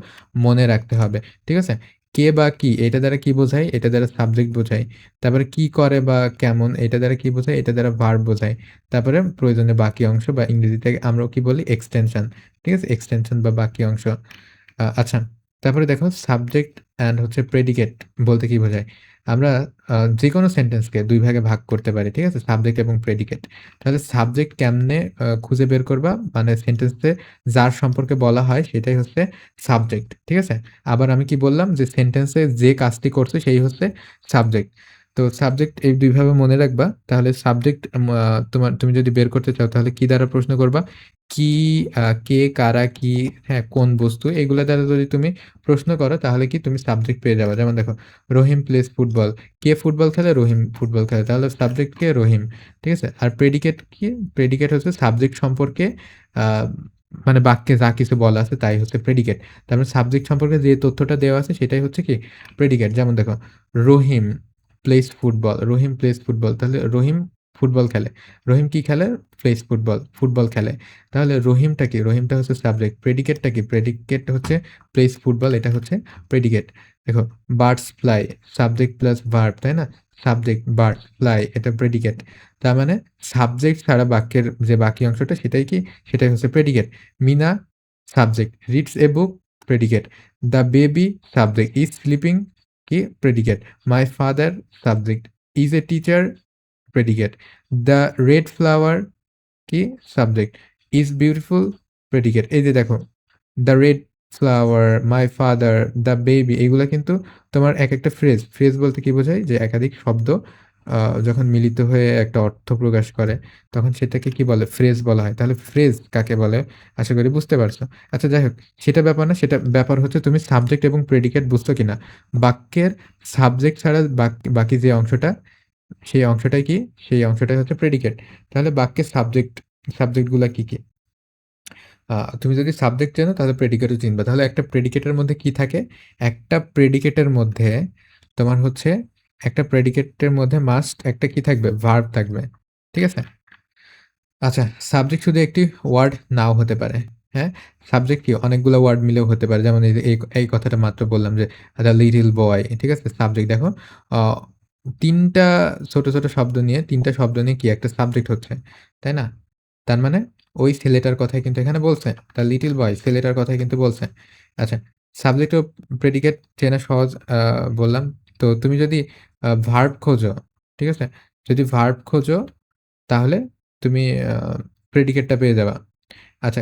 A: মনে রাখতে হবে। ঠিক আছে? কে বা কি এটা দ্বারা কি বোঝায়? এটা দ্বারা সাবজেক্ট বোঝায়। তারপরে কি করে বা কেমন এটা দ্বারা কি বোঝায়? এটা দ্বারা ভার্ব বোঝায়। তারপরে প্রয়োজনে বাকি অংশ বা ইংরেজিতে আমরাও কি বলি? এক্সটেনশন। ঠিক আছে? এক্সটেনশন বা বাকি অংশ। আচ্ছা, তারপরে দেখো সাবজেক্ট অ্যান্ড হচ্ছে প্রেডিকেট বলতে কি বোঝায়? আমরা যেকোনো সেন্টেন্সকে ২ ভাগে ভাগ করতে পারি। ঠিক আছে? সাবজেক্ট এবং প্রেডিকেট। তাহলে সাবজেক্ট কেমনে খুঁজে বের করবা? মানে সেন্টেন্সে যার সম্পর্কে বলা হয় সেটাই হচ্ছে সাবজেক্ট। ঠিক আছে? আবার আমি কি বললাম? যে সেন্টেন্সে যে কাজটি করছে সেই হচ্ছে সাবজেক্ট। তো সাবজেক্ট এই ২ ভাবে মনে রাখবা। তাহলে সাবজেক্ট তুমি যদি বের করতে চাও তাহলে কি দ্বারা প্রশ্ন করবা? কি, কে, কারা, কি, হ্যাঁ, কোন বস্তু এগুলা দ্বারা যদি তুমি প্রশ্ন করো তাহলে কি তুমি সাবজেক্ট পেয়ে যাবা। যেমন দেখো রহিম প্লেস ফুটবল। কে ফুটবল খেলে? রহিম ফুটবল খেলে। তাহলে সাবজেক্ট কে? রহিম। ঠিক আছে? আর প্রেডিকেট কি? প্রেডিকেট হচ্ছে সাবজেক্ট সম্পর্কে আ মানে বাক্যে যা কিছু বলা আছে তাই হচ্ছে প্রেডিকেট। তার মানে সাবজেক্ট সম্পর্কে যে তথ্যটা দেওয়া আছে সেটাই হচ্ছে কি প্রেডিকেট। যেমন দেখো রহিম প্লেস ফুটবল। রহিম প্লেস ফুটবল। তাহলে রহিম ফুটবল খেলে। রহিম কি খেলে? Plays football. ফুটবল খেলে। তাহলে রহিমটা কি? রহিমটা হচ্ছে সাবজেক্ট। প্রেডিকেটটা কি? প্রেডিকেট হচ্ছে প্লেস ফুটবল এটা হচ্ছে প্রেডিকেট। দেখো birds fly subject plus verb, তাই না? সাবজেক্ট বার্ডস ফ্লাই এটা প্রেডিকেট। তার মানে সাবজেক্ট ছাড়া বাক্যের যে বাকি অংশটা সেটাই কি? সেটাই হচ্ছে predicate. Mina subject, reads a book predicate. The baby subject, is sleeping কি? Predicate. My father subject, is a teacher predicate. The red flower কি? সাবজেক্ট। Is beautiful predicate. এই যে দেখো, the red flower, my father, the baby, এগুলা কিন্তু তোমার একেকটা phrase. Phrase বলতে কি বোঝায়? যে একাধিক শব্দ আ যখন মিলিত হয়ে একটা অর্থ প্রকাশ করে, তখন সেটাকে কি বলে? ফ্রেজ বলা হয়। তাহলে ফ্রেজ কাকে বলে? আশা করি বুঝতে পারছো। আচ্ছা যাই হোক, সেটা ব্যাপার না। সেটা ব্যাপার হচ্ছে তুমি সাবজেক্ট এবং প্রেডিকেট বুঝছো কিনা? বাক্যের সাবজেক্ট ছাড়া বাকি যে অংশটা, সেই অংশটাই কি? সেই অংশটাই হচ্ছে প্রেডিকেট। তাহলে বাক্যের সাবজেক্ট গুলা কি, কি? আ তুমি যদি সাবজেক্ট চেনো তাহলে প্রেডিকেটও চিনবা। তাহলে একটা প্রেডিকেটের মধ্যে কি থাকে? একটা প্রেডিকেটের মধ্যে তোমার হচ্ছে একটা প্রেডিকেটের মধ্যে মাস্ট একটা কি থাকবে? ভার্ব থাকবে। ঠিক আছে? আচ্ছা, সাবজেক্ট শুধু একটি ওয়ার্ড নাও হতে পারে। হ্যাঁ? সাবজেক্ট কি অনেকগুলা ওয়ার্ড মিলেও হতে পারে। যেমন এই যে এই কথাটা মাত্র বললাম যে, দ্য লিটল বয়। ঠিক আছে? সাবজেক্ট দেখো, অ ৩ টা ছোট, ছোট শব্দ নিয়ে ৩ টা শব্দ নিয়ে কি একটা সাবজেক্ট হচ্ছে। তাই না? তার মানে ওই ছেলেটার কথাই কিন্তু এখানে বলছে। দ্য লিটল বয় ছেলেটার কথাই কিন্তু বলছে। আচ্ছা, সাবজেক্ট ও প্রেডিকেট চেনা সহজ বললাম। তো তুমি যদি ভার্ব খোঁজো, ঠিক আছে? যদি ভার্ব খোঁজো তাহলে তুমি আ প্রেডিকেটটা পেয়ে যাবা। আচ্ছা,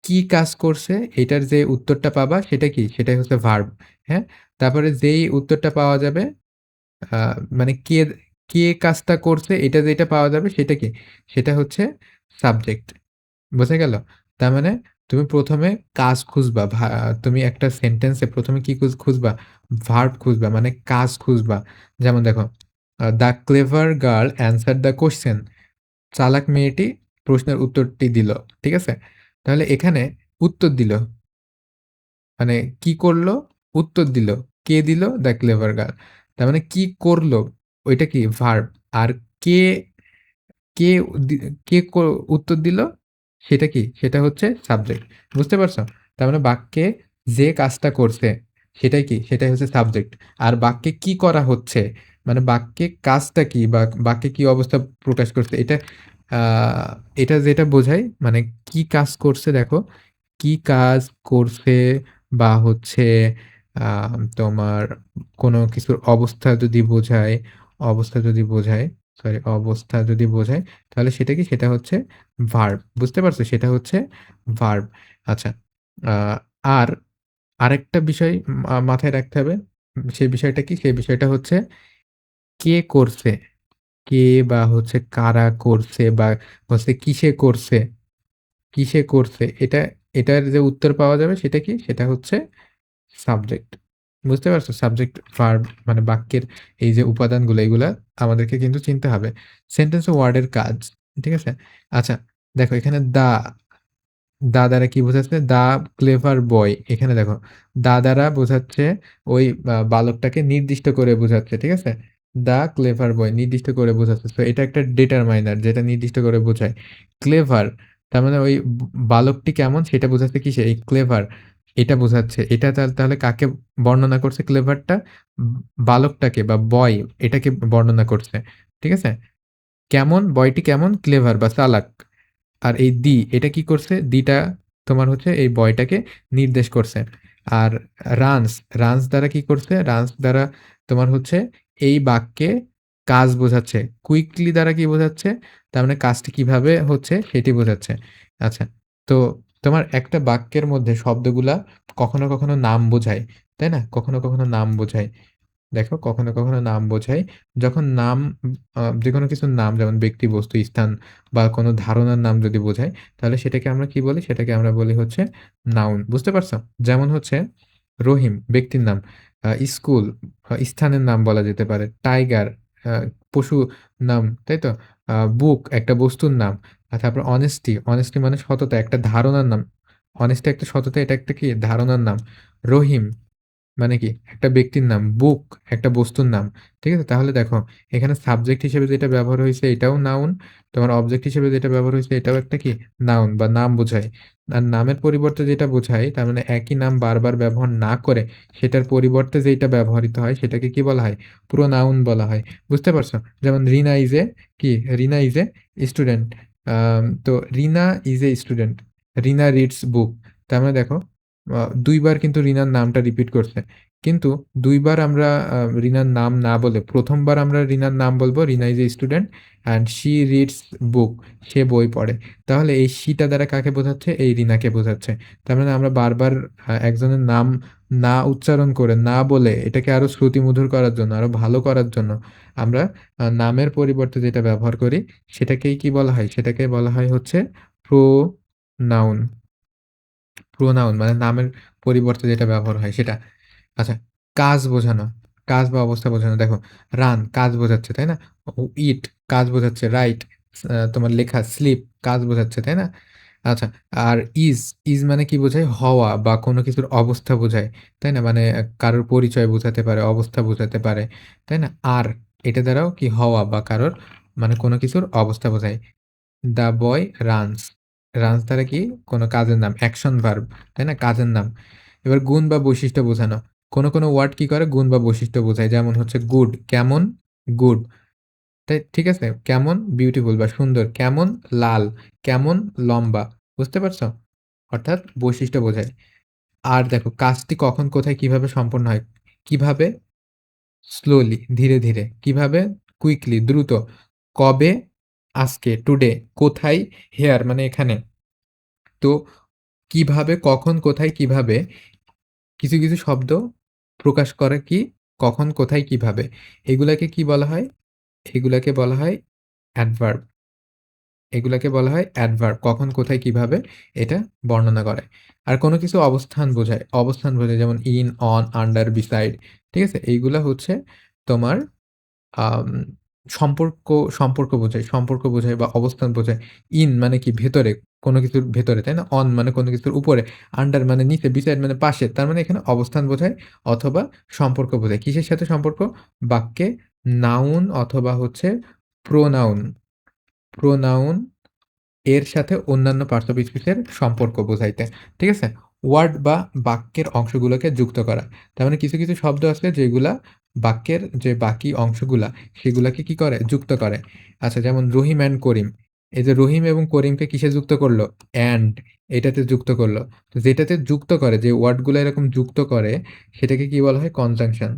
A: কি কাজ করছে এটার যে উত্তরটা পাবা সেটা কি? সেটাই হচ্ছে ভার্ব। হ্যাঁ? তারপরে যেই উত্তরটা পাওয়া যাবে, আ মানে কে কাজটা করছে এটা যেটা পাওয়া যাবে সেটা কি? সেটা হচ্ছে সাবজেক্ট। বোঝা গেল? তার মানে তুমি ১ম এ কাজ খুঁজবা। তুমি একটা সেন্টেন্সে ১ম এ কি খুঁজবা? ভার্ব খুঁজবা মানে কাজ খুঁজবা। যেমন দেখো, "the clever girl answered the question" চালাক মেয়েটি প্রশ্নের উত্তরটি দিল। ঠিক আছে? তাহলে এখানে উত্তর দিল। মানে কি করল? উত্তর দিল। কে দিল? The clever girl. তার মানে কি করল? ওইটা কি? ভার্ব। আর কে, কে দি কে ক উত্তর দিল? সেটা কি? সেটা হচ্ছে সাবজেক্ট। বুঝতে পারছো? তার মানে বাক্যে যে কাজটা করছে সেটাই কি? সেটাই হচ্ছে সাবজেক্ট। আর বাক্যে কি করা হচ্ছে, মানে বাক্যে কাজটা কি বা বাক্যে কি অবস্থা প্রকাশ করছে আ এটা যেটা বোঝায়, মানে কি কাজ করছে দেখো, কি কাজ করছে বা হচ্ছে আ তোমার কোনো কিছুর অবস্থা যদি বোঝায়, অবস্থা যদি বোঝায়, তাহলে সেটা কি? সেটা হচ্ছে ভার্ব। বুঝতে পারছো? সেটা হচ্ছে ভার্ব। আচ্ছা। আ আর আরেকটা বিষয় মাথায় রাখতে হবে। সেই বিষয়টা কি? সেই বিষয়টা হচ্ছে কে করছে? কে বা হচ্ছে কারা করছে বা হচ্ছে কিসে করছে? এটার যে উত্তর পাওয়া যাবে সেটা কি? সেটা হচ্ছে সাবজেক্ট। বুঝতে পারছো? সাবজেক্ট, ভার্ব মানে বাক্যের এই যে উপাদানগুলো এগুলা আমাদেরকে কিন্তু চিনতে হবে। সেন্টেন্স ও ওয়ার্ডের কাজ। ঠিক আছে? আচ্ছা, দেখো এখানে দা দ্বারা কি বোঝাচ্ছে? দ্য ক্লেভার বয়। এখানে দেখো, দা দ্বারা বোঝাচ্ছে ওই বালকটাকে নির্দিষ্ট করে বোঝাচ্ছে। ঠিক আছে? দ্য ক্লেভার বয় নির্দিষ্ট করে বোঝাচ্ছে। সো এটা একটা ডিটারমাইনার যেটা নির্দিষ্ট করে বোঝায়। ক্লেভার তার মানে ওই বালকটি কেমন সেটা বোঝাচ্ছে কিসে? এই ক্লেভার এটা বোঝাচ্ছে। এটা তাহলে কাকে বর্ণনা করছে ক্লেভারটা? উম বালকটাকে বা বয় এটাকে বর্ণনা করছে। ঠিক আছে? কেমন? বয়টি কেমন? ক্লেভার বা চালাক। আর এই এটা কি করছে? টা তোমার হচ্ছে এই বয়টাকে নির্দেশ করছে। আর রানস, রানস দ্বারা কি করছে? রানস দ্বারা তোমার হচ্ছে এই বাক্যে কাজ বোঝাচ্ছে। কুইকলি দ্বারা কি বোঝাচ্ছে? তার মানে কাজটি কিভাবে হচ্ছে সেটি বোঝাচ্ছে। আচ্ছা, তো তোমার একটা বাক্যের মধ্যে শব্দগুলা কখনো, কখনো নাম বোঝায়। তাই না? কখনো, কখনো নাম বোঝায়। দেখো কখনো, কখনো নাম বোঝায়। যখন নাম যেকোনো কিছুর নাম যেমন ব্যক্তি, বস্তু, স্থান বা কোনো ধারণার নাম যদি বোঝায়, তাহলে সেটাকে আমরা কি বলি? সেটাকে আমরা বলি হচ্ছে নাউন। বুঝতে পারছো? যেমন হচ্ছে রহিম ব্যক্তির নাম, স্কুল স্থানের নাম বলা যেতে পারে। টাইগার আ পশু নাম, তাই তো? বুক একটা বস্তুর নাম। তারপর অনেস্টি মানে সততা একটা ধারণার নাম। অনেস্টি একটা সততা, এটা একটা কি? ধারণার নাম। রহিম মানে কি? একটা ব্যক্তির নাম, বুক একটা বস্তুর নাম। ঠিক আছে? তাহলে দেখো এখানে সাবজেক্ট হিসেবে যেটা ব্যবহার হইছে এটাও নাউন, তোমার অবজেক্ট হিসেবে যেটা ব্যবহার হইছে এটাও একটা কি? নাউন বা নাম বোঝায়। আর নামের পরিবর্তে যেটা বোঝায় তার মানে একই নাম বারবার ব্যবহার না করে সেটার পরিবর্তে যেইটা ব্যবহৃত হয় সেটাকে কি বলা হয়? প্রোনাউন বলা হয়। বুঝতে পারছো? যেমন রিনা ইজ এ কি? Rina is a student. তো Rina is a student. Rina reads book. তার মানে দেখো ২ বার কিন্তু রিনার নামটা রিপিট করছে। কিন্তু ২ বার আমরা রিনার নাম না বলে ১ম বার আমরা রিনার নাম বলব, "Rina is a student and she reads book." সে বই পড়ে। তাহলে এই শি টা দ্বারা কাকে বোঝাচ্ছে? এই রিনাকে বোঝাচ্ছে। তার মানে আমরা বারবার একজনের নাম না উচ্চারণ করে, না বলে এটাকে আরো শ্রুতিমধুর করার জন্য, আরো ভালো করার জন্য আমরা নামের পরিবর্তে যেটা ব্যবহার করি সেটাকেই কি বলা হয়? সেটাকে বলা হয় হচ্ছে প্রোনাউন। প্রোনাউন মানে নামের পরিবর্তে যেটা ব্যবহার হয় সেটা। আচ্ছা, কাজ বোঝানো, কাজ বা অবস্থা বোঝানো। দেখো রান কাজ বোঝাচ্ছে, তাই না? ইট কাজ বোঝাচ্ছে, রাইট তোমার লেখা, স্লিপ কাজ বোঝাচ্ছে, তাই না? আচ্ছা, আর ইজ মানে কি বোঝায়? হওয়া বা কোনো কিছুর অবস্থা বোঝায়, তাই না? মানে কারোর পরিচয় বোঝাতে পারে, অবস্থা বোঝাতে পারে, তাই না? আর এটা দ্বারাও কি হওয়া বা কারোর মানে কোনো কিছুর অবস্থা বোঝায়। The boy runs. রানস দ্বারা কি? কোনো কাজের নাম, অ্যাকশন ভার্ব, তাই না? কাজের নাম। এবার গুণ বা বৈশিষ্ট্য বোঝানো। কোনো ওয়ার্ড কি করে? গুণ বা বৈশিষ্ট্য বোঝায়। যেমন হচ্ছে গুড, কেমন? গুড। তাই ঠিক আছে? কেমন? বিউটিফুল বা সুন্দর। কেমন? লাল। কেমন? লম্বা। বুঝতে পারছো? অর্থাৎ বৈশিষ্ট্য বোঝায়। আর দেখো কাজটি কখন, কোথায়, কিভাবে সম্পন্ন হয়? কিভাবে? স্লোলি ধীরে, ধীরে। কিভাবে? কুইকলি দ্রুত। কবে? আজকে, টুডে। কোথায়? হেয়ার মানে এখানে। তো কিভাবে, কখন, কোথায়, কিভাবে কিছু শব্দ প্রকাশ করে কি? কখন, কোথায়, কিভাবে। এগুলাকে কি বলা হয়? এগুলাকে বলা হয় অ্যাডভার্ব। এগুলাকে বলা হয় অ্যাডভার্ব। কখন, কোথায়, কিভাবে এটা বর্ণনা করে। আর কোনো কিছু অবস্থান বোঝায়। অবস্থান বোঝায় যেমন ইন, অন, আন্ডার, বিসাইড। ঠিক আছে? এইগুলা হচ্ছে তোমার আম সম্পর্ক সম্পর্ক বোঝায় বা অবস্থান বোঝায়। ইন মানে কি? ভেতরে, কোনো কিছুর ভেতরে, তাই না? অন মানে কোনো কিছুর উপরে, আন্ডার মানে নিচে, বিসাইড মানে পাশে। তার মানে এখানে অবস্থান বোঝায় অথবা সম্পর্ক বোঝায়। কিসের সাথে সম্পর্ক? বাক্যে নাউন অথবা হচ্ছে প্রোনাউন, প্রোনাউন এর সাথে অন্যান্য পার্টসিপিয়েন্টস এর সম্পর্ক বোঝাইতে। ঠিক আছে? ওয়ার্ড বা বাক্যের অংশগুলোকে যুক্ত করা। তার মানে কিছু শব্দ আছে যেগুলা বাক্যের যে বাকি অংশগুলা সেগুলাকে কি করে? যুক্ত করে। আচ্ছা যেমন রহিম অ্যান্ড করিম। এই যে রহিম এবং করিমকে কিসে যুক্ত করলো? অ্যান্ড এটাতে যুক্ত করলো। তো যেটাতে যুক্ত করে, যে ওয়ার্ডগুলা এরকম যুক্ত করে সেটাকে কি বলা হয়? কনজাংশন।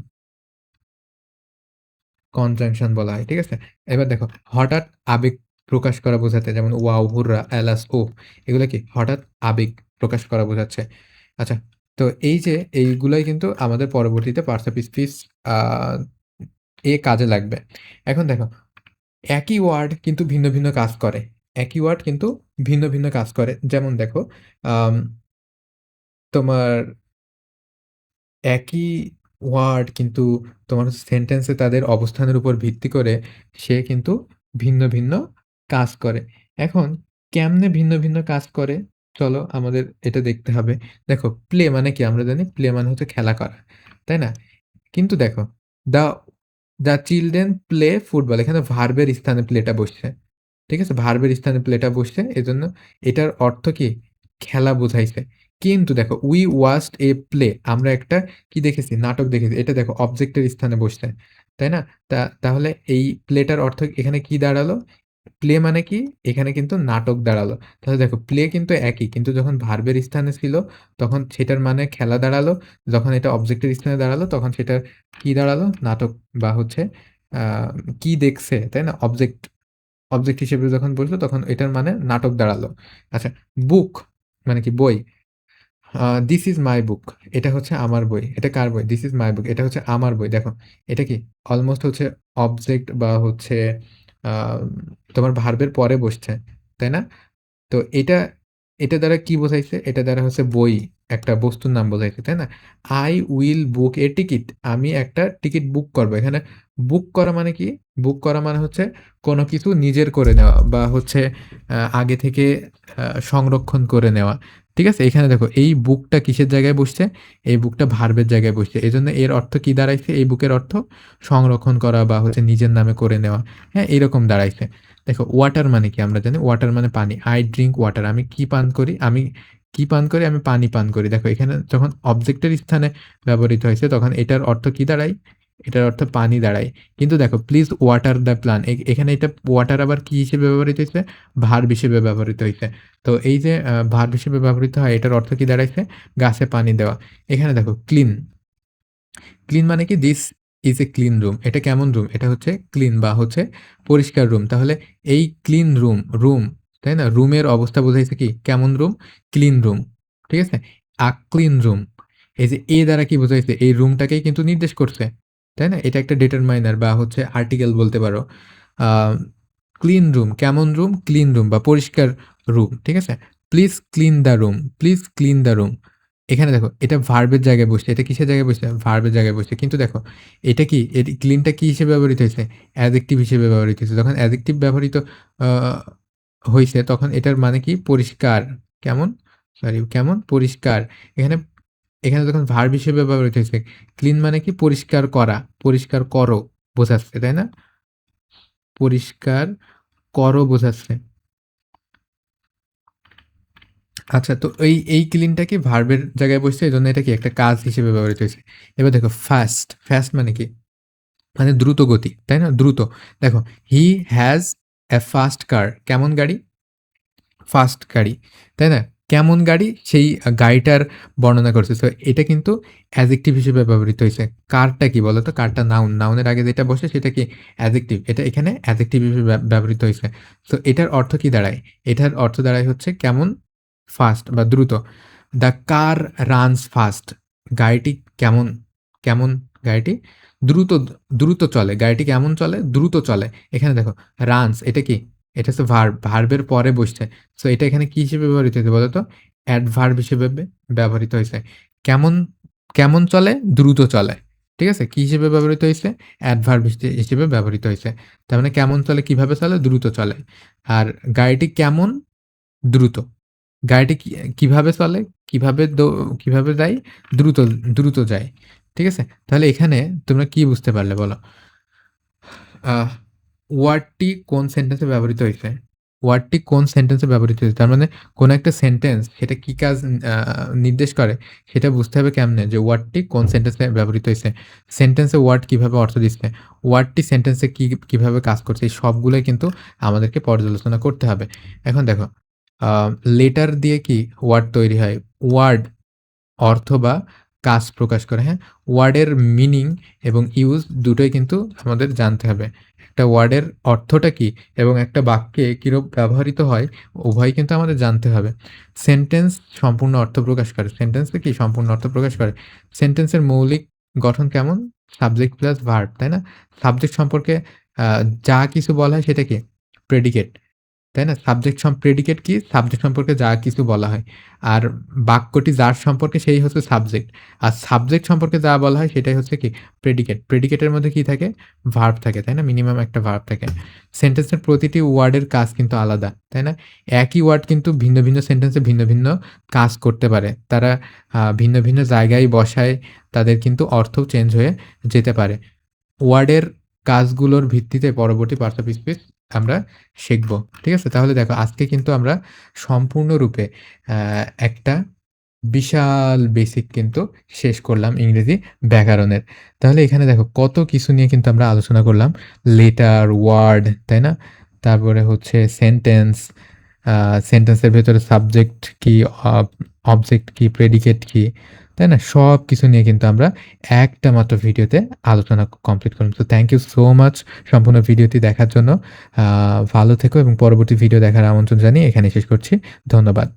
A: কনজাংশন বলা হয়। ঠিক আছে? এবার দেখো হঠাৎ আবেগ প্রকাশ করা বোঝাতে যেমন ওয়াও, হুররা, এলাস, ওহ এগুলা কি? হঠাৎ আবেগ প্রকাশ করা বোঝাচ্ছে। আচ্ছা, তো এই যে এইগুলাই কিন্তু আমাদের পরবর্তীতে পার্টসিপিয়েন্টস আ কাজে লাগবে। এখন দেখো একই ওয়ার্ড কিন্তু ভিন্ন কাজ করে। একই ওয়ার্ড কিন্তু ভিন্ন কাজ করে। যেমন দেখো আম তোমার একই ওয়ার্ড কিন্তু তোমার সেন্টেন্সে তাদের অবস্থানের উপর ভিত্তি করে সে কিন্তু ভিন্ন কাজ করে। এখন কেমনে ভিন্ন কাজ করে? চলো আমাদের এটা দেখতে হবে। দেখো প্লে মানে কি? আমরা জানি প্লে মানে হচ্ছে খেলা করা। তাই না? কিন্তু দেখো the the children play football এখানে ভার্বের স্থানে প্লেটা বসছে। ঠিক আছে? ভার্বের স্থানে প্লেটা বসছে। এজন্য এটার অর্থ কি? খেলা বুঝাইছে। কিন্তু দেখো we watched a play আমরা একটা কি দেখেছি? নাটক দেখেছি। এটা দেখো অবজেক্টের স্থানে বসছে। তাই না? তাহলে এই প্লেটার অর্থ এখানে কি দাঁড়ালো? প্লে মানে কি? এখানে কিন্তু নাটক দাঁড়ালো। তাহলে দেখো প্লে কিন্তু একই। কিন্তু যখন ভার্বের স্থানে ছিল তখন সেটার মানে খেলা দাঁড়ালো। যখন এটা অবজেক্টের স্থানে দাঁড়ালো তখন সেটার কি দাঁড়ালো? নাটক বা হচ্ছে আ কি দেখছে, তাই না? অবজেক্ট হিসেবে যখন বসলো তখন এটার মানে নাটক দাঁড়ালো। আচ্ছা, বুক মানে কি? বই। দিস ইজ মাই বুক এটা হচ্ছে আমার বই। এটা কার বই? দিস ইজ মাই বুক এটা হচ্ছে আমার বই। দেখো এটা কি? অলমোস্ট হচ্ছে অবজেক্ট বা হচ্ছে আ তোমার ভার্বের পরে বসছে। তাই না? তো এটা দ্বারা কি বোঝাইছে? এটা দ্বারা হচ্ছে বই, একটা বস্তুর নাম বোঝাইছে, তাই না? I will book a ticket আমি একটা টিকিট বুক করব। এখানে বুক করা মানে কি? বুক করা মানে হচ্ছে কোনো কিছু নিজের করে নেওয়া বা হচ্ছে আগে থেকে সংরক্ষণ করে নেওয়া। ঠিক আছে? এখানে দেখো এই বুকটা কিসের জায়গায় বসছে? এই বুকটা ভার্বের জায়গায় বসছে। এজন্য এর অর্থ কি দাঁড়াইছে? এই বুকের অর্থ সংরক্ষণ করা বা হচ্ছে নিজের নামে করে নেওয়া। হ্যাঁ? এরকম দাঁড়াইছে। দেখো ওয়াটার মানে কি? আমরা জানি ওয়াটার মানে পানি। I drink water আমি কি পান করি? আমি কি পান করি? আমি পানি পান করি। দেখো এখানে যখন অবজেক্টের স্থানে ব্যবহৃত হয়েছে তখন এটার অর্থ কি দাঁড়ায়? এটার অর্থ পানি দাঁড়ায়। কিন্তু দেখো প্লিজ ওয়াটার দ্য প্লান্ট এখানে এটা ওয়াটার আবার কি হিসেবে ব্যবহৃত হইছে? ভার্ব হিসেবে ব্যবহৃত হইছে। তো এই যে ভার্ব হিসেবে ব্যবহৃত হয় এটার অর্থ কি দাঁড়াইছে? গাছে পানি দেওয়া। এখানে দেখো ক্লিন ক্লিন মানে কি? This is a clean room. এটা কেমন রুম? এটা হচ্ছে ক্লিন বা হচ্ছে পরিষ্কার রুম। তাহলে এই ক্লিন রুম, তাই না? রুমের অবস্থা বোঝাইছে কি? কেমন রুম? Clean room. ঠিক আছে? আ ক্লিন রুম। এই যে এ দ্বারা কি বোঝাইছে? এই রুমটাকেই কিন্তু নির্দেশ করছে। তাই না? এটা একটা ডিটারমাইনার বা হচ্ছে আর্টিকেল বলতে পারো। আ ক্লিন রুম, কেমন রুম? ক্লিন রুম বা পরিষ্কার রুম। ঠিক আছে? Please clean the room, please clean the room. এখানে দেখো এটা ভার্বের জায়গায় বসছে। এটা কিসের জায়গায় বসছে? ভার্বের জায়গায় বসছে। কিন্তু দেখো এটা কি? ক্লিনটা কি হিসেবে ব্যবহৃত হইছে? অ্যাডজেক্টিভ হিসেবে ব্যবহৃত হইছে। যখন অ্যাডজেক্টিভ ব্যবহৃত আ হইছে তখন এটার মানে কি? পরিষ্কার। কেমন? সরি কেমন? পরিষ্কার। এখানে এখানে যখন ভার্ব হিসেবে ব্যবহৃত হইছে, ক্লিন মানে কি? পরিষ্কার করা, পরিষ্কার করো বোঝাচ্ছে, তাই না? পরিষ্কার করো বোঝাচ্ছে। আচ্ছা তো এই ক্লিনটা কি ভার্বের জায়গায় বসছে এজন্য এটা কি একটা কাজ হিসেবে ব্যবহৃত হইছে। এবার দেখো ফাস্ট, ফাস্ট মানে কি? মানে দ্রুত গতি, তাই না? দ্রুত। দেখো হি হ্যাজ a ফাস্ট কার। কেমন গাড়ি? ফাস্ট গাড়ি, তাই না? কেমন গাড়ি? সেই গাড়িটার বর্ণনা করছে। সো এটা কিন্তু অ্যাডজেক্টিভ হিসেবে ব্যবহৃত হইছে। কারটা কি বলো তো? কারটা নাউন। নাউনের আগে যেটা বসে সেটা কি? অ্যাডজেক্টিভ। এটা এখানে অ্যাডজেক্টিভ হিসেবে ব্যবহৃত হইছে। সো এটার অর্থ কি দাঁড়ায়? এটার অর্থ দাঁড়ায় হচ্ছে কেমন? ফাস্ট বা দ্রুত। The car runs fast. গাড়িটি কেমন? কেমন গাড়িটি? দ্রুত দ্রুত চলে। গাড়িটি কেমন চলে? দ্রুত চলে। এখানে দেখো রানস এটা কি? এটা হচ্ছে ভার্ব। ভার্বের পরে বসছে। সো এটা এখানে কি হিসেবে ব্যবহৃত হয়েছে বলো তো? অ্যাডভার্ব হিসেবে ব্যবহৃত হইছে। কেমন, কেমন চলে? দ্রুত চলে। ঠিক আছে? কি হিসেবে ব্যবহৃত হইছে? অ্যাডভার্ব হিসেবে ব্যবহৃত হইছে। তার মানে কেমন চলে, কিভাবে চলে? দ্রুত চলে। আর গাড়িটি কেমন? দ্রুত। গাড়িটি কিভাবে চলে? কিভাবে কিভাবে যায়? দ্রুত, দ্রুত যায়। ঠিক আছে? তাহলে এখানে তোমরা কি বুঝতে পারলে বলো? আহ ওয়ার্ডটি কোন সেন্টেন্সে ব্যবহৃত হইছে? ওয়ার্ডটি কোন সেন্টেন্সে ব্যবহৃত হইছে? তার মানে কোন একটা সেন্টেন্স সেটা কি কাজ আ নির্দেশ করে সেটা বুঝতে হবে কেমনে? যে ওয়ার্ডটি কোন সেন্টেন্সে ব্যবহৃত হইছে। সেন্টেন্সে ওয়ার্ড কিভাবে অর্থ দিচ্ছে। ওয়ার্ডটি সেন্টেন্সে কিভাবে কাজ করছে এই সবগুলাই কিন্তু আমাদেরকে পর্যালোচনা করতে হবে। এখন দেখো আ লেটার দিয়ে কি ওয়ার্ড তৈরি হয়? ওয়ার্ড অর্থ বা কাজ প্রকাশ করে, হ্যাঁ? ওয়ার্ডের মিনিং এবং ইউজ দুটোই কিন্তু আমাদের জানতে হবে। একটা ওয়ার্ডের অর্থটা কী এবং একটা বাক্যে কিরূপ ব্যবহৃত হয়, উভয়ই কিন্তু আমাদের জানতে হবে। সেন্টেন্স সম্পূর্ণ অর্থ প্রকাশ করে। সেন্টেন্সে কি সম্পূর্ণ অর্থ প্রকাশ করে? সেন্টেন্সের মৌলিক গঠন কেমন? সাবজেক্ট প্লাস ভার্ব, তাই না? সাবজেক্ট সম্পর্কে আ যা কিছু বলা হয় সেটা কি? প্রেডিকেট। তাই না? প্রেডিকেট কি? সাবজেক্ট সম্পর্কে যা কিছু বলা হয়। আর বাক্যটি যার সম্পর্কে সেই হচ্ছে সাবজেক্ট। আর সাবজেক্ট সম্পর্কে যা বলা হয় সেটাই হচ্ছে কি? প্রেডিকেট। প্রেডিকেটের মধ্যে কি থাকে? ভার্ব থাকে, তাই না? মিনিমাম একটা ভার্ব থাকে। সেন্টেন্সের প্রতিটি ওয়ার্ডের কাজ কিন্তু আলাদা, তাই না? একই ওয়ার্ড কিন্তু ভিন্ন, ভিন্ন সেন্টেন্সে ভিন্ন, ভিন্ন কাজ করতে পারে। তারা ভিন্ন, ভিন্ন জায়গায় বসায় তাদের কিন্তু অর্থও চেঞ্জ হয়ে যেতে পারে। ওয়ার্ডের কাজগুলোর ভিত্তিতে পরবর্তী পার্টস অফ স্পিচ আমরা শিখব। ঠিক আছে? তাহলে দেখো আজকে কিন্তু আমরা সম্পূর্ণরূপে আ একটা বিশাল বেসিক কিন্তু শেষ করলাম ইংরেজি ব্যাকরণের। তাহলে এখানে দেখো কত কিছু নিয়ে কিন্তু আমরা আলোচনা করলাম। লেটার, ওয়ার্ড, তাই না? তারপরে হচ্ছে সেন্টেন্স, আ সেন্টেন্সের ভেতরে সাবজেক্ট কি, অব অবজেক্ট কি, প্রেডিকেট কি, তাই না? সবকিছু নিয়ে কিন্তু আমরা একটা মাত্র ভিডিওতে আলোচনা কমপ্লিট করলাম। So thank you so much সম্পূর্ণ ভিডিওটি দেখার জন্য। আ ভালো থেকো এবং পরবর্তী ভিডিও দেখার আমন্ত্রণ জানিয়ে এখানেই শেষ করছি। ধন্যবাদ।